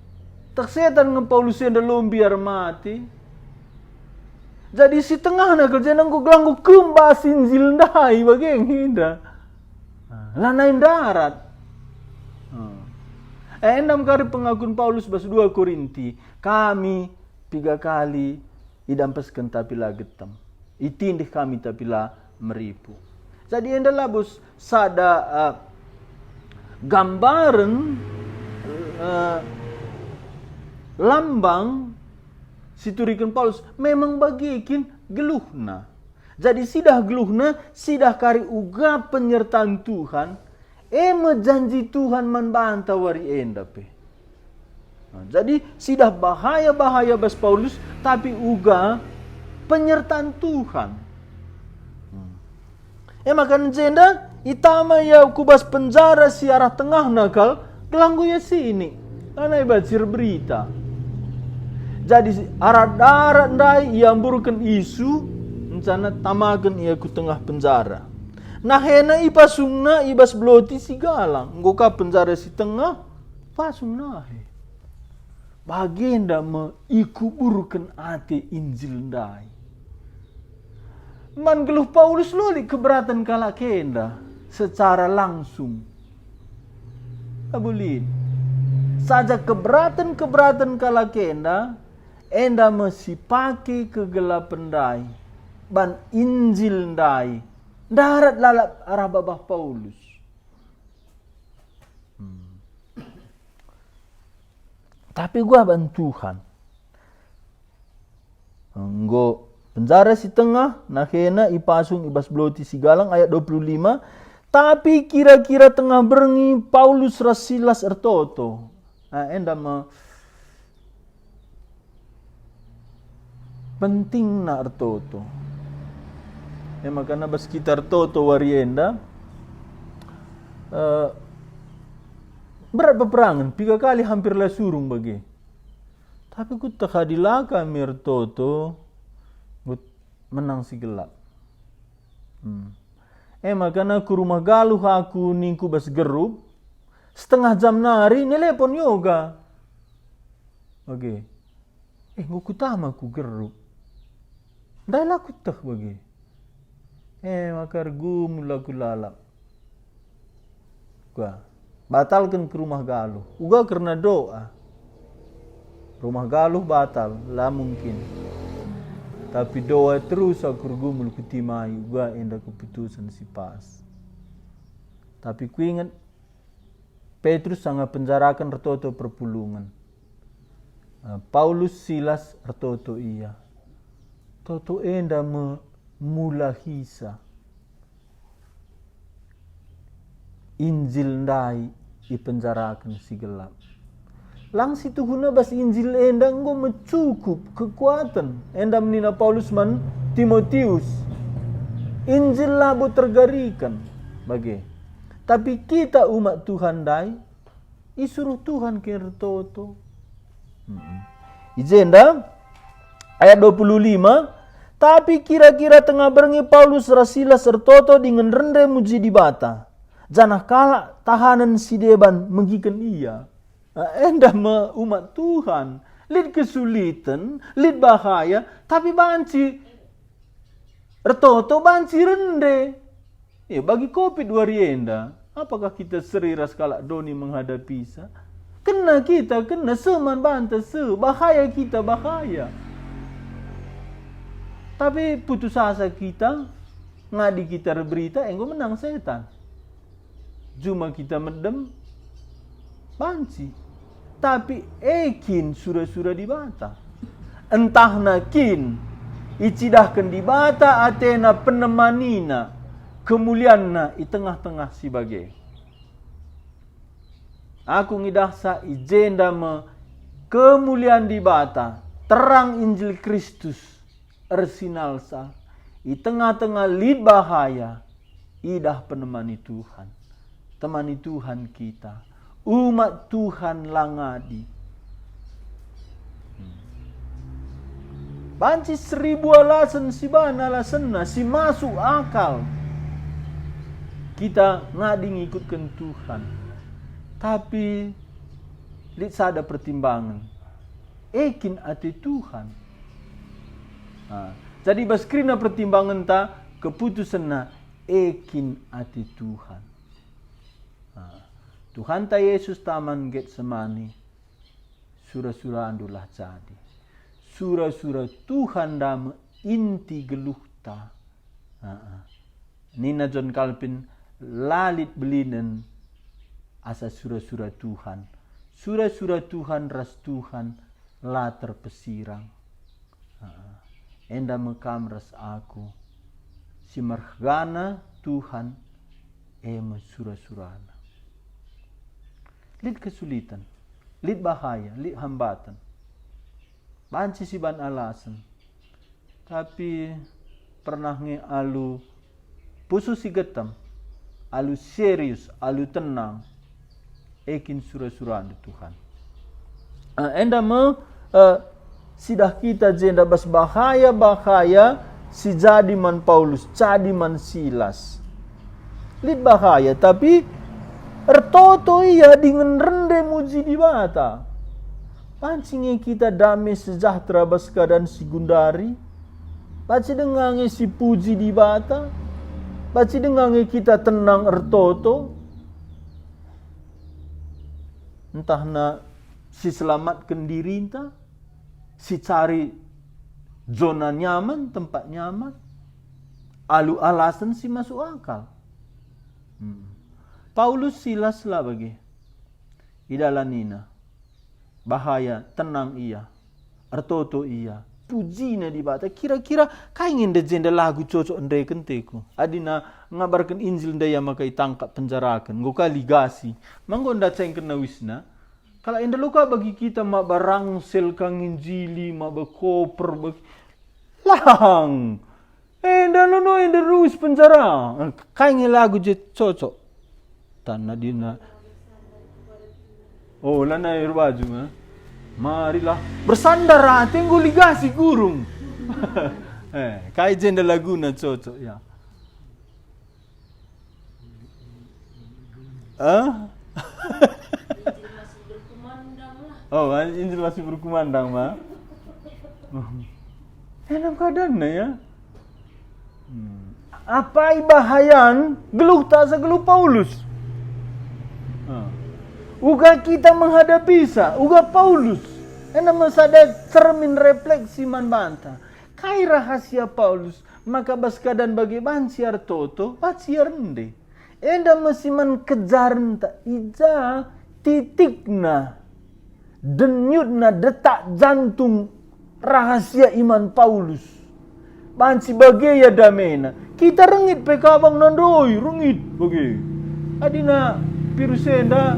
Tak setan nge Paulus enda lombiar mati. Jadi si tengah na kerja nanggo gelanggo kembas Injil ndai bageng hinda. Lanain darat. Endam kari pengakuan Paulus bas 2 Korinti. Kami 3 kali idampeskan tapi lah getam. Itindih kami tapi lah meripu. Jadi enda labus sada gambaran lambang siturikan Paulus memang bagikin geluhna. Jadi sidah geluhna, sidah kari uga penyertaan Tuhan, janji Tuhan membantah wari enda pe. Jadi sidah bahaya-bahaya bas Paulus, tapi uga penyertaan Tuhan. Makan jenda, itama ya kubas penjara siarah tengah nakal, gelanggu ya sini. Anai bacir berita. Jadi arat-arat ndai ia amburkan isu, rencana tamakan ia ku tengah penjara. Nah hena ipasungna ibas bloti si galang. Ngoka penjara si tengah, pasung nahe. Bagenda me ikuburkan ate Injil ndai. Man geluh Paulus loli keberatan kala kenda secara langsung. Abulin. Saja keberatan kala kenda, enda mesti pakai kegelapan ndai. Ban Injil ndai. Darat lalap arah babah Paulus. Tapi gua bantuhan. Enggo penjara si tengah, nakena ipasung ibas bloti si galang ayat 25. Tapi kira-kira tengah berengi Paulus Rasilas ertoto. Enda penting na ertoto. Makanya bas kita ertoto warienda. Berat peperangan, 3 kali hampir lah surung bagi. Tapi ku tak hadilaka mirtoto, menang si gelap. Makanya ku rumah galuh aku ningku bas gerub, setengah jam nari nelepon yoga. Oke. Nguku tama ku geruk. Dai laku teh bagi. Makar mula ku lalap. Gua batalkan ke rumah galuh. Uga karena doa. Rumah galuh batal, lah mungkin. Tapi doa terus aku gumul kutimai. Uga enda keputusan si pas. Tapi ku ingat Petrus sangat penjarakan retoto perpulungan. Paulus Silas retoto iya. Toto enda mula hisa. Injil ndai ipenjarakan si gelap. Lang situ guna bas Injil enda ngo mencukup kekuatan. Enda menina Paulus man Timotius. Injil labo tergarikan bagi. Tapi kita umat Tuhan dai isuruh Tuhan ke retoto. Ijenda ayat 25, tapi kira-kira tengah berengi Paulus Rasilas sertoto dengan rende muji di bata. Janah kala tahanan si deban menggikan ia. Enda umat Tuhan, lid kesulitan, lid bahaya, tapi banci retoto banci rende. Bagi COVID warienda, apakah kita seriras kala doni menghadapi isa? Kena kita, kena seman banta bahaya kita, bahaya. Tapi putus asa kita, ngadi kita berita, engko menang setan. Cuma kita medem, banci. Tapi ekin surah-surah di bata. Entah nakin, icidahkan di bata atena penemanina, kemulianna di tengah-tengah si bagai. Aku ngidahsa ijenda kemuliaan di bata, terang Injil Kristus ersinalsa, di tengah-tengah lid bahaya, idah penemani Tuhan, temani Tuhan kita, umat Tuhan langadi. Banci 1000 alasan si bana alasanna, si masuk akal. Kita ngadi ngikutkan Tuhan. Tapi lihat sada pertimbangan. Ekin ati Tuhan. Jadi baskrina pertimbangan ta keputusan na ekin ati Tuhan. Tuhan ta Yesus taman Getsemani. Surah-surah andulah jadi. Surah-surah Tuhan dama inti geluhta. Nina John Calvin lalit belinen asa surah-surah Tuhan. Surah-surah Tuhan ras Tuhan la terpesirang. Enda mekam ras aku. Si margana Tuhan ema surah-surahna. Lid kesulitan, lid bahaya, lid hambatan. Banci si ban alasan. Tapi pernah alu pusu si getam, alu serius, alu tenang. Ekin surah-surah di Tuhan. Enda sidah kita jenda bas bahaya si jadi man Paulus, jadi man Silas. Lid bahaya tapi ertoto iya dengan rende muji di bata. Pancingnya kita damai sejahtera bas keadaan si gundari. Paci dengannya si puji di bata. Paci dengannya kita tenang ertoto. Entah na si selamatkan diri entah, si cari zona nyaman, tempat nyaman, alu alasan si masuk akal. Paulus Silas lah bagi, idalanina, bahaya, tenang iya, ertoto iya, pujina di bata. Kira-kira kaingin dejenda lagu cocok ndai kenteku. Adina ngabarkan Injil ndai yang makai tangkap penjarakan, ngoka ligasi. Manggo nda ceng kena wisna. Kalau enda luka bagi kita mak barangsel kang Injili, mak berkoper bagi lang. Enda nono enda ruis penjara. Kaingin lagu je cocok. Tanah dina. Oh, lana air baju mah. Marilah bersandar tenggo ligasi gurung. Kai jenda laguna cocok ya. Oh, Injil masih berkumandang mah. Dalam keadaan ya. Apa bahayan geluh tak segeluh Paulus. Uga kita menghadapi uga Paulus. Ena masada cermin refleksi man banta. Kai rahasia Paulus, maka baskadan bagi bansiar toto, bansiar nde. Enda masiman kejaran tak ija titikna denyutna detak jantung rahasia iman Paulus. Bansi bagi ya damena. Kita rengit pekabang nandoi, rengit bagi. Adina pirusenda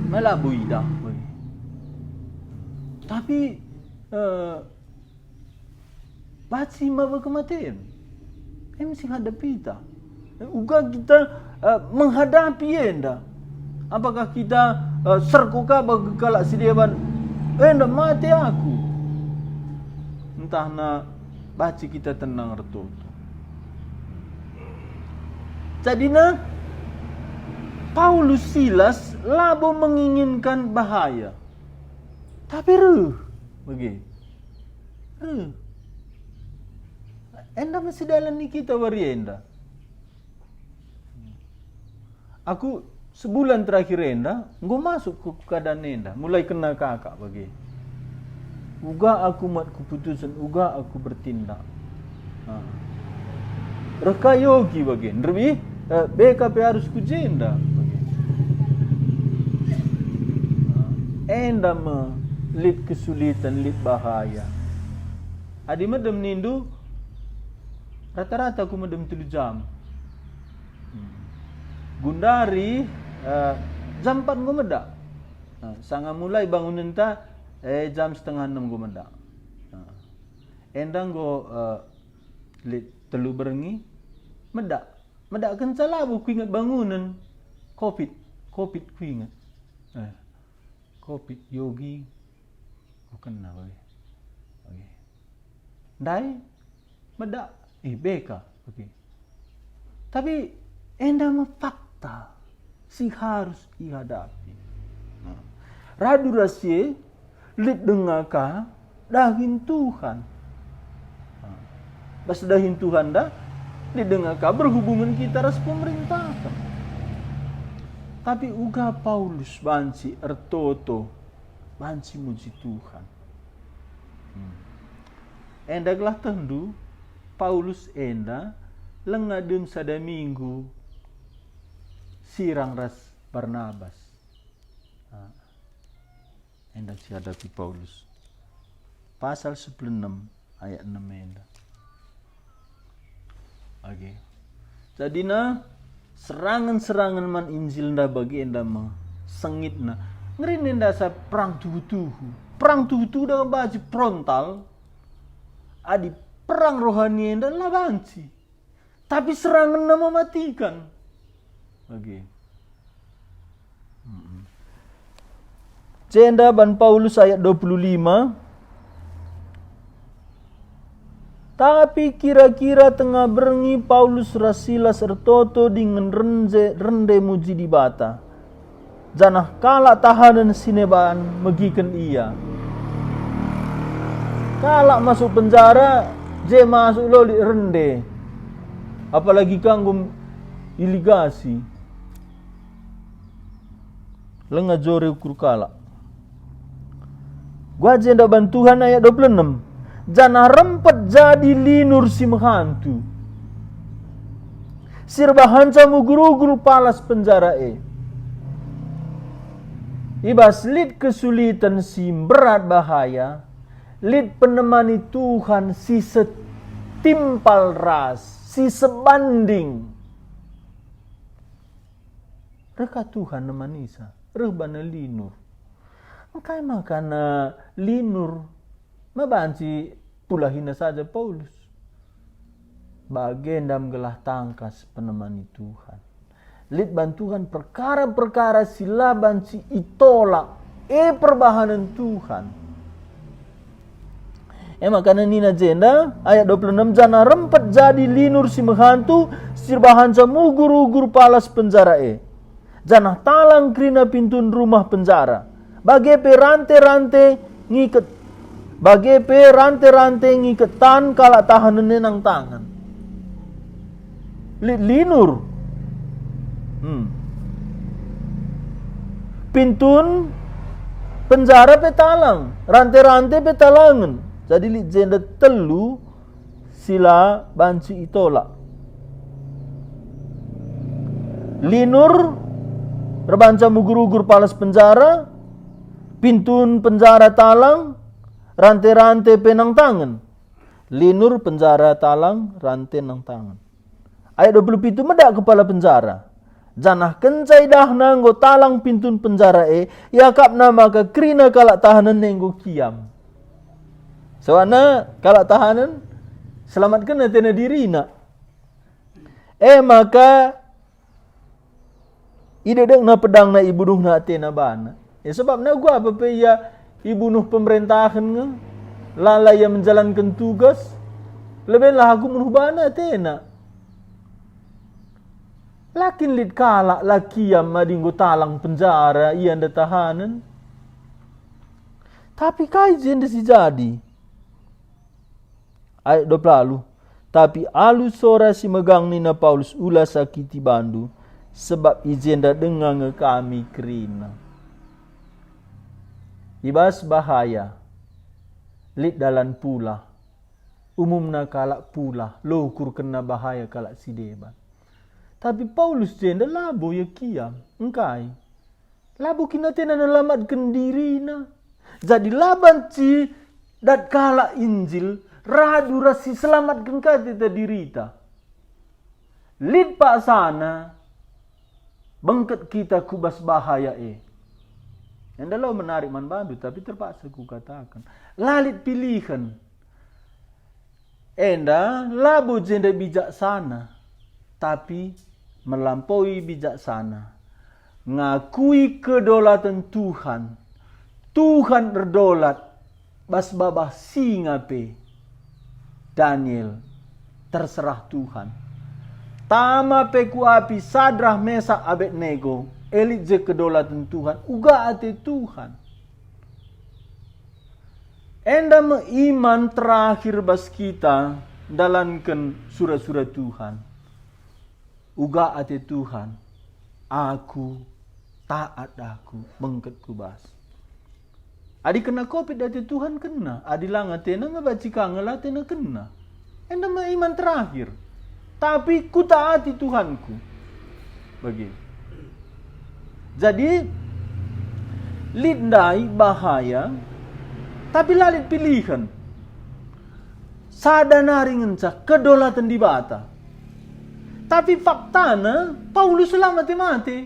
malabui dah bagi. Tapi bansi mawa kematian. Mesti hadapi ta. Uga kita menghadapi enda. Apakah kita serkuka bagi kalak sidiaban enda mati aku. Entah na baci kita tenang retutu. Jadi na Paulus Silas labo menginginkan bahaya. Tapi bagi. Enda masih dalam ni kita wari enda. Aku sebulan terakhir enda, gue masuk ke keadaan enda, mulai kena kakak bagi. Uga aku mat keputusan, uga aku bertindak. Reka yogi bagi, nerbi BKP harus kujenda bagi. Enda melit kesulitan, lit bahaya. Adi medem nindu, rata-rata aku medem 3 jam. Gundari jam 4 gue medak. Sanga mulai bangun entah jam 5:30 gue medak. Endang gue telu berengi medak. Medak kencala bu ku ingat bangunan Covid ku ingat. Covid yogi ku kena bagi. Dai medak BK bagi. Tapi endang fakta si harus dihadapi. Radu rahasia lid dengaka dahin Tuhan. Bas dahin Tuhan dah lid dengaka berhubungan kita ras pemerintahan. Tapi uga Paulus banci ertoto banci muji Tuhan. Endaglah tendu Paulus enda lengadun sada minggu sirang ras Barnabas. Hendak dihadapi Paulus. Pasal 16 ayat 6 hendak. Oke. Jadi serangan-serangan man Injil nda bagi enda sengit na. Ngerin enda sa perang tuhu-tuhu. Perang tuhu-tuhu dah baci frontal. Adi perang rohani enda lah banci. Tapi serangan na mematikan. Oke. Cenda ban Paulus ayat 25. Tapi kira-kira tengah berengi Paulus rasilas ertoto dengan rende muji di bata. Janah kalak tahanan sineban megikan ia. Kalak masuk penjara, je masuk lo di rende. Apalagi kanggo iligasi. Lenga jore ukur kalak. Gua jenda bantuhan ayat 26. Janah rempet jadi linur si menghantu. Sirbahanca mugur-ugur palas penjara Ibas lid kesulitan si berat bahaya. Lid penemani Tuhan si setimpal ras. Si sebanding. Reka Tuhan nemanisa. Rebana linur. Makanya makana linur mabanci pulahina saja Paulus. Bagian dalam gelah tangkas penemani Tuhan. Lid bantuan perkara-perkara sila banci itolak perbahanan Tuhan. Makana nina jenda ayat 26 jana rempet jadi linur si menghantu sirbahanca mugur-ugur palas penjara Janah talang krina pintun rumah penjara. Bagi perante-rante ngikat Bagi pe rante-rante ngiketan kalak tahanan nang tangan. Linur. Pintun penjara pe talang, rante-rante pe talangan. Jadi jenda telu sila banci itolak. Linur rebanca mugur-ugur palas penjara, pintun penjara talang, rante-rante pe nang tangan. Linur penjara talang, rante nang tangan. Ayat 27 medak kepala penjara. Janah kencai dah nanggo talang pintun penjara yakap nama ke krina kalak tahanan nenggo kiam. Soalnya kalak tahanan selamatkan natena diri nak. Maka idedek na pedang na ibunuh na atena bana. Sebab na gua apa pe ya ibunuh pemerintahan nga. Lala yang menjalankan tugas. Lebihlah aku bunuh bana atena. Lakin lid kalak laki yang madinggo talang penjara iyan da tahanan. Tapi kajian da si jadi. Ayat 20. Tapi alu sora si megang nina Paulus ulah sakiti bandu sebab ijen da dengang kami kerina. Ibas bahaya. Lid dalan pula. Umumna kalak pula. Lokur kena bahaya kalak si deban. Tapi Paulus jenda labo ya kiam. Engkai. Labo kina tena nalamatkan diri na. Jadi laban ci dat kala Injil. Radu rasi selamatkan kata dirita. Lid pak sana. Bengket kita kubas bahaya Yang dalam menarik man bandu. Tapi terpaksa ku katakan. Lalit pilihan. Enda labo jenda bijaksana. Tapi melampaui bijaksana. Ngakui kedaulatan Tuhan. Tuhan berdaulat. Bas babah singa pe. Daniel. Terserah Tuhan. Tama pe ku api Sadrah Mesak Abednego. Elit je kedaulatan Tuhan. Uga ate Tuhan. Enda iman terakhir bas kita. Dalankan surat-surat Tuhan. Uga ate Tuhan, aku taat aku bengket kubas. Adi kena covid ate Tuhan kena, adi langa tena ngabaci kangela tena kena. Enda mah iman terakhir. Tapi ku taati Tuhanku. Bagi. Jadi lindai bahaya, tapi lalit pilihan. Sadanari ngencak kedaulatan di bata. Tapi faktana Paulus selamat mati.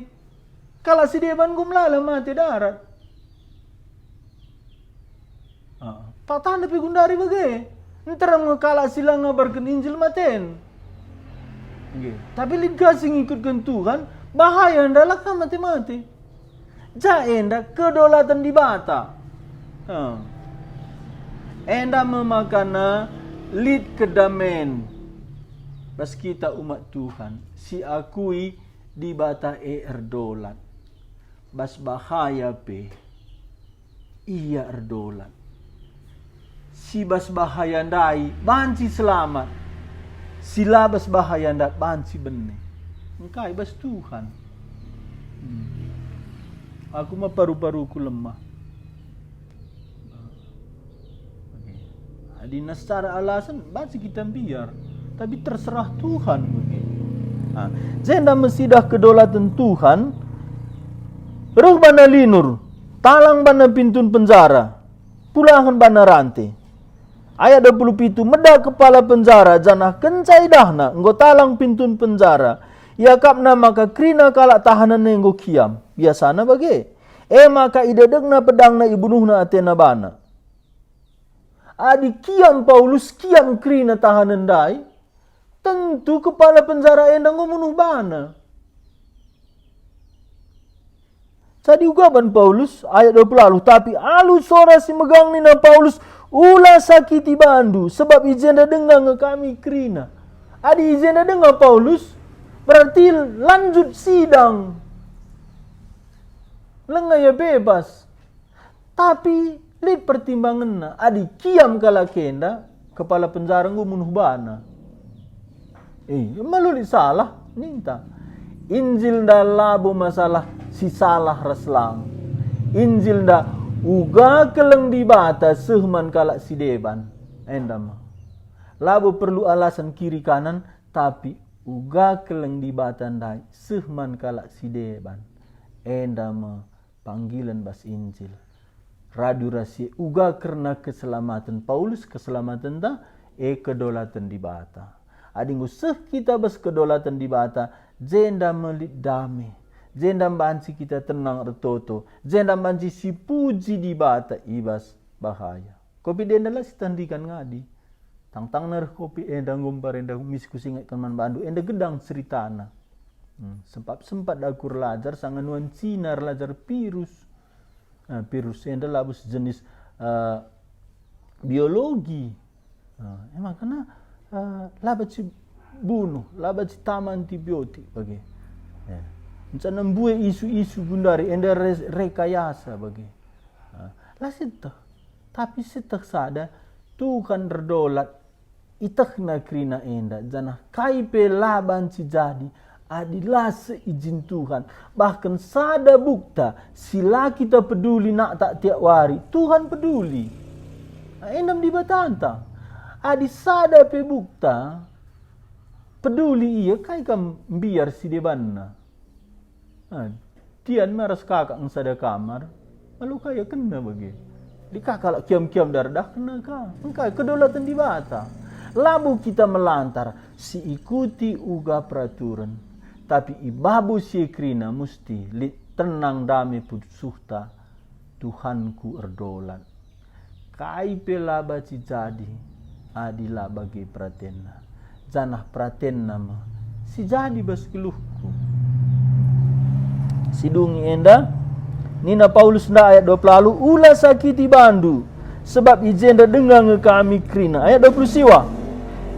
Kalau si deban gumlala mati darat. Faktana pi gundari bagai. Ntar ngekala sila ngabarkan Injil maten. Tapi liga sing ikutkan Tuhan bahaya ndalah ka mati. Ja enda kedaulatan di bata. Enda memakana lid kedamen. Bas kita umat Tuhan, si akui di bata erdolat. Bas bahaya pe, iya erdolat. Si bas bahaya ndai, banci selamat. Sila bas bahaya ndat, banci bene. Engkai bas Tuhan. Aku mah paru-paruku lemah. Adina secara alasan, banci kita biar. Tapi terserah Tuhan begitu. Jenda mesidah kedaulatan Tuhan. Ruh bana linur. Talang bana pintun penjara. Pulangan bana rantai. Ayat 27. Medah kepala penjara. Janah kencai dahna. Enggo talang pintun penjara. Yakapna maka krina kalak tahanan enggo kiam. Biasana bagi. Maka idedegna pedangna ibunuhna atena bana. Adi kiam Paulus kiam krina tahanan dai. Tentu kepala penjara endang membunuh bana. Jadi ugaban Paulus ayat 20 lalu. Tapi alu sora si megang nina Paulus ulah sakiti bandu. Sebab ijenda dengar kami krina. Adi ijenda dengar Paulus. Berarti lanjut sidang. Lengah ya bebas. Tapi Lid pertimbangan na, adi kiam kala kenda, kepala penjara ngu munuh bana. Malulit salah, ninta. Injil da labo masalah si salah raslang. Injil da uga keleng di bata sehman kala si deban. Endam. Labo perlu alasan kiri kanan, tapi uga keleng di bata ndai sehman kala si deban. Endam panggilan bas Injil. Radu rahasia uga karena keselamatan Paulus, keselamatan da kedolatan di bata. Adinggu seh kita bas kedolatan di bata, jenda melit damai, jenda banci kita tenang retoto, jenda banci si puji di bata ibas bahaya. Kopi denda lah si tandikan ngadi, tang ner kopi endang gumpar endang misku singat keman bandu endang gedang ceritana. Sempat dakur lajar sanganuan cinar lajar virus. Virus enda labus jenis biologi. Emang kena labat si bunuh, labat si tama antibiotik bagi. Macam nembue isu-isu gundari enda rekayasa bagi. Lah sitah, tapi sitah sada Tuhan berdolat itah na krina enda janah kaipe laban si jadi adilah seizin Tuhan. Bahkan sada bukta sila kita peduli nak tak tiap wari Tuhan peduli. Endam di batanta. Adi sada pe bukta peduli iya kai kam biar si debanna. Tian maras kakak ng sada kamar. Malu kaya kena bagi. Di kakak kiam-kiam dardah kena ka. Engkai kedaulatan di bata. Labu kita melantar si ikuti uga peraturan. Tapi ibabu siekrina musti tenang damai pusuhta Tuhanku erdolan. Kai pelaba ci jadi adila bagi pratenna. Janah pratenna ma si jadi bas keluhku. Sidungi enda Nina Paulus nda ayat 20 lalu ulah sakiti bandu sebab ijenda dengang kami krina. Ayat 20 siwa.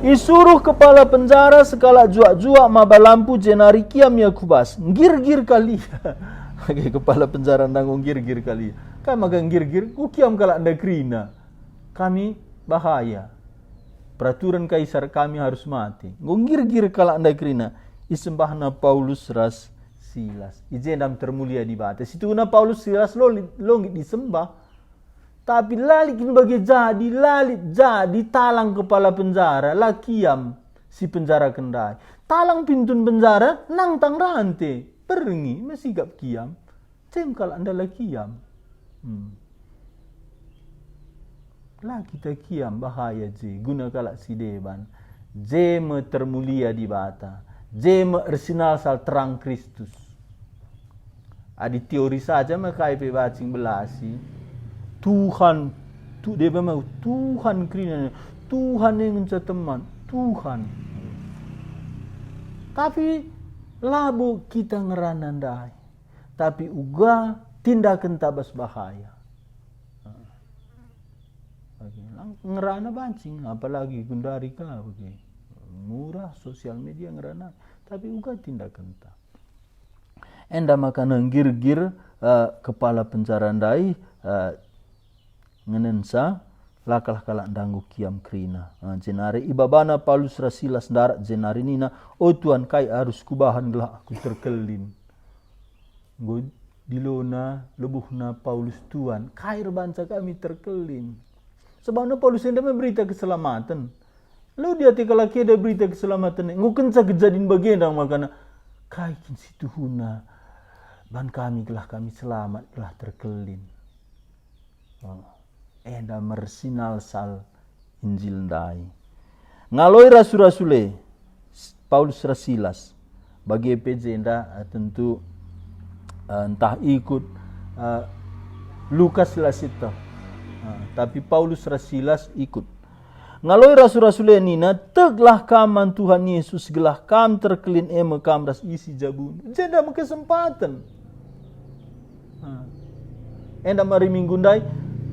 Isuruh kepala penjara sekala juak-juak maba lampu jenari kiam ya kubas. Ngir-gir kali. Oke, kepala penjara nanggung ngir-gir kali. Kan magang ngir-gir, ku kiam kala anda krina. Kami bahaya. Peraturan kaisar kami harus mati. Ngir-gir kala anda krina. Isembahna Paulus ras Silas. Ijendam termulia di bata. Situ na Paulus Silas longit disembah. Tapi lalik bagi jadi talang kepala penjara lah kiam si penjara kendai. Talang pintun penjara nang tang rante pergi masih gap kiam. Cem kalau anda lah kiam. Lah kita kiam bahaya je guna kalak si deban. Jeme termulia di bata. Jeme arsenal sal terang Kristus. Adi teori saja makai pe bacing belasi. Tuhan, dia memang Tuhan krina, Tuhan yang teman, Tuhan. Tapi labu kita ngeranandai, tapi uga tindakan tabas bahaya. Ngerana bancing, apalagi gundari ka, murah sosial media ngerana, tapi uga tindakan ta. Enda makan gir-gir kepala penjara ndai. Ngenensa lakal kalak danggu kiam krina. Jenari ibabana Paulus rasilas darat jenari nina. Oh Tuhan kai harus kubahan gelah aku terkelin. Go dilona lebuhna Paulus Tuhan. Kai rebanca kami terkelin. Sebabnya Paulus hendak memberita keselamatan. Lalu dia tikala ada berita keselamatan. Ngukenca kejadian bagian makana. Kai kin situhuna. Ban kami gelah kami selamat gelah terkelin. Eda mersinal sal Injil ndai. Ngaloi rasul-rasule Paulus rasilas bagi PJ enda tentu entah ikut Lukas lasita. Tapi Paulus rasilas ikut. Ngaloi rasul-rasule nina teglah kaman Tuhan Yesus gelah kam terkelin kam ras isi jabun. Jeda kesempatan. Enda mari minggundai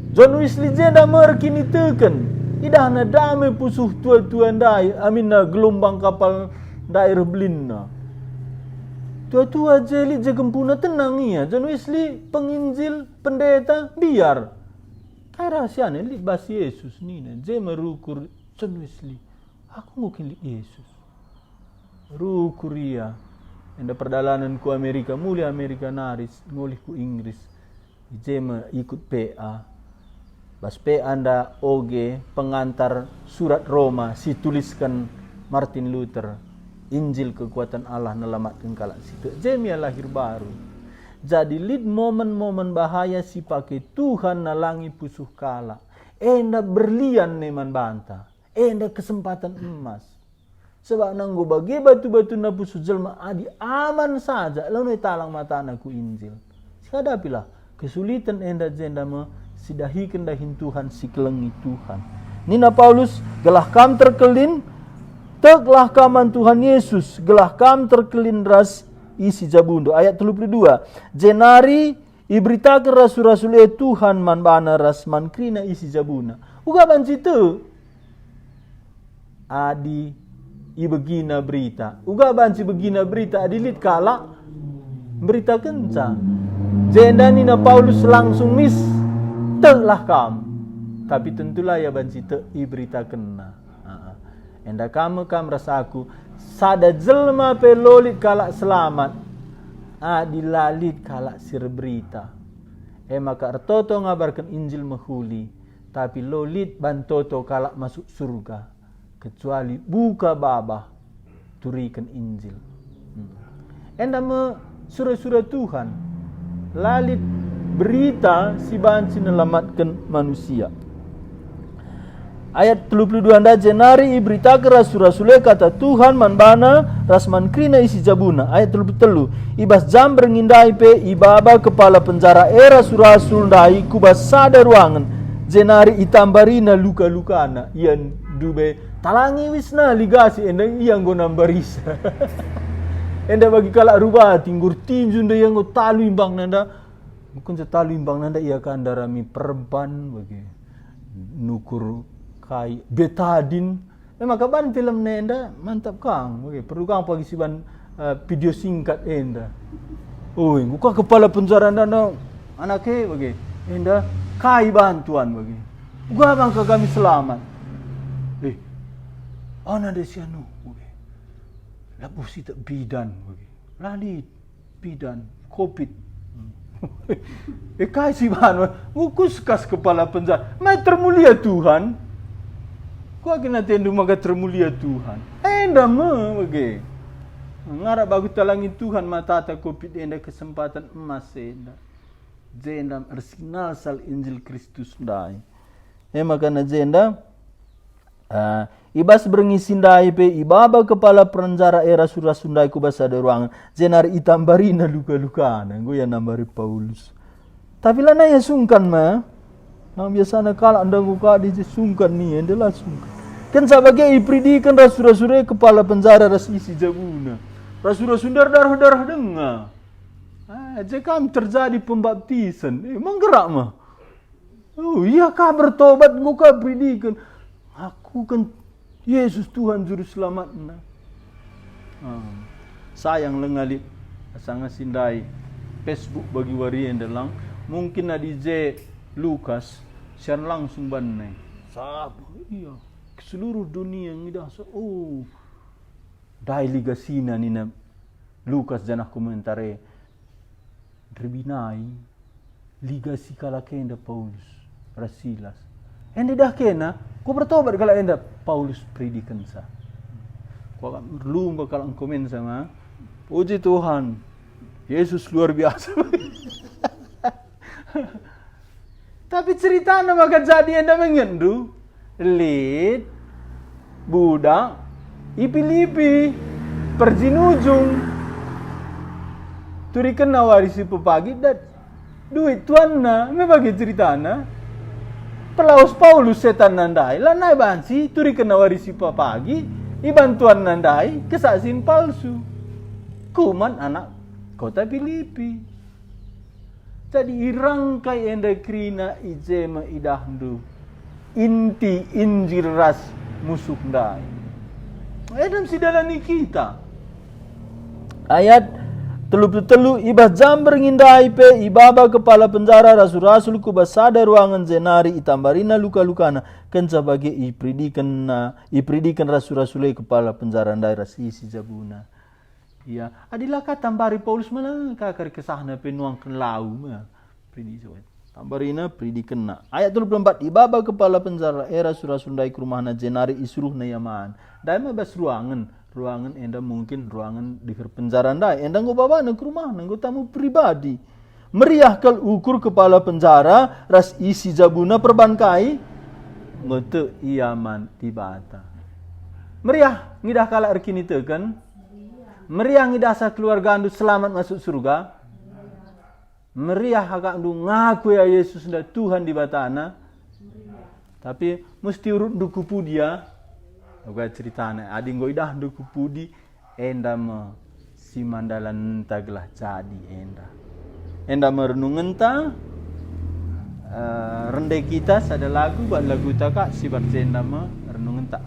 John Wesley jeda merkini teken. Idah na damai pusuh tua-tua ndai. Amin na gelombang kapal daerah Belinna. Tua-tua jeli jegempuna tenang iya. John Wesley penginjil pendeta biar. Ay rahasianya li bas Yesus nina. Je merukur cenwisli. Aku mungkin li Yesus. Rukur ia. Enda perjalanan ku Amerika, mulai Amerika naris, ngolih ku Inggris. Je ikut PA. Bas PA anda OG pengantar surat Roma si tuliskan Martin Luther. Injil kekuatan Allah nelamatkan kalak situ. Je lahir baru. Jadi lid momen-momen bahaya si pakai Tuhan nalangi pusuh kala. Enda berlian neman banta. Enda kesempatan emas. Sebab nanggo bagi batu-batu na pusuh jelma adi aman saja. Lalu talang mata anakku Injil. Hadapilah kesulitan enda jenda sidahikan dahin Tuhan si kelengi Tuhan. Nina Paulus gelah kam terkelin. Teglah kaman Tuhan Yesus. Gelah kam terkelin ras isi jabundo. Ayat 32. Jenari iberitakan rasul-rasul Tuhan man bana ras man krina isi jabuna. Uga banci tu. Adi ibegina berita. Uga banci begina berita adilit kala berita kenca. Jendani na Paulus langsung mis telah kam. Tapi tentulah ya banci te iberita kena. Enda kamu kam rasaku sada jelma pelolit kalak selamat. Dilalit kalak sir berita. Maka ertoto ngabarkan Injil mahuli. Tapi lolit bantoto kalak masuk surga. Kecuali buka babah turikan Injil. Enda surah-surah Tuhan. Lalit berita si banci nelamatkan manusia. Ayat 32 anda jenari iberita ke rasul-rasul kata Tuhan man bana rasman krina isi jabuna. Ayat 33 ibas jam berngindai pe ibaba kepala penjara rasul-rasul dai kubas sada ruangan jenari itambarina luka-lukana ian dube talangi wisna ligasi enda iang go nambarisa. Enda bagi kalak rubah tinggur tinjun da yang go talu imbang nanda mungkin talu imbang nanda ia kandarami perban bagi nukur kai betadin maka ban film nenda mantap kang oke perlu kang pagi siban video singkat enda oi buka kepala penjara nanda anake bagi enda kai bantuan bagi gua bang kami selamat ana desianu oke labu sita bidan bagi lalit bidan covid kai siban ngukus kas kepala penjara mai termulia Tuhan. Kau kena tendu maka termulia Tuhan. Enda bagi. Ngarap bagus talangi Tuhan mata covid enda kesempatan emas enda. Jenda arsenal sal Injil Kristus dai. Maka na jenda ibas berngisindai pe ibaba kepala penjara rasul Sundai kubas ada ruangan. Jenar itambarina luka-luka na go ya nambari Paulus. Tapi lana ya sungkan nang biasa na kala anda buka di sungkan ni enda lah sungkan. Kan sebagai ipridikan rasul-rasul kepala penjara ras isi jabuna. Rasul-rasul darah dengar. Jika terjadi pembaptisan, menggerak mah. Oh iya kah bertobat muka pridikan. Aku kan Yesus Tuhan juru selamat. Sayang lengalit sangat sindai Facebook bagi warian dalam mungkin adi J Lukas sian langsung banai. Sabu iya seluruh dunia ngidah dai liga sina nina Lukas janah komentare Rebinai liga si kala kenda Paulus Rasilas ende dah kena ko bertobat kala enda Paulus predikan sa ko lumba kala komen sama puji Tuhan Yesus luar biasa. Tapi cerita nama kejadian enda mengendu lid budak ipi-lipi perjinujung turikan nawarisi pepagi dan duit tuanna me bagi ceritana pelaus Paulus setan nandai lanai bansi turikan nawarisi pepagi ibantuan nandai kesaksian palsu kuman anak kota Filipi jadi irangkai enda krina ijema idahdu inti injil ras musuh dai. Dalam sidalani kita ayat Telu ibah jam berngindai pe ibaba kepala penjara rasul-rasul ku basada ruangan zenari itambarina luka-lukana kenca bagi ipridikan rasul-rasul kepala penjara ndai rasisi jabuna. Ya, adilah tambari Paulus mana kakar kesahna penuangkan lau mah. Pridi soet. Tambarina pridikan na. Ayat 24 ibaba kepala penjara rasul-rasul ndai ke rumahna zenari isuruh na yaman. Dai mah bas ruangan enda mungkin ruangan di penjara ndai enda go bawa ke rumah nanggo tamu pribadi. Meriah kal ukur kepala penjara ras isi jabuna perbankai ngote iaman di bata. Meriah ngidah kala erkini tekan. Meriah ngidah sa keluarga andu selamat masuk surga. Meriah hak andu ngaku ya Yesus nda Tuhan di batana. Tapi mesti urut duku pudia. Aku ceritanya, adi ngoidah duku pudi enda me si mandalan taglah jadi enda merenungan ta rendai kita ada lagu buat lagu tak si bercenda me renungan tak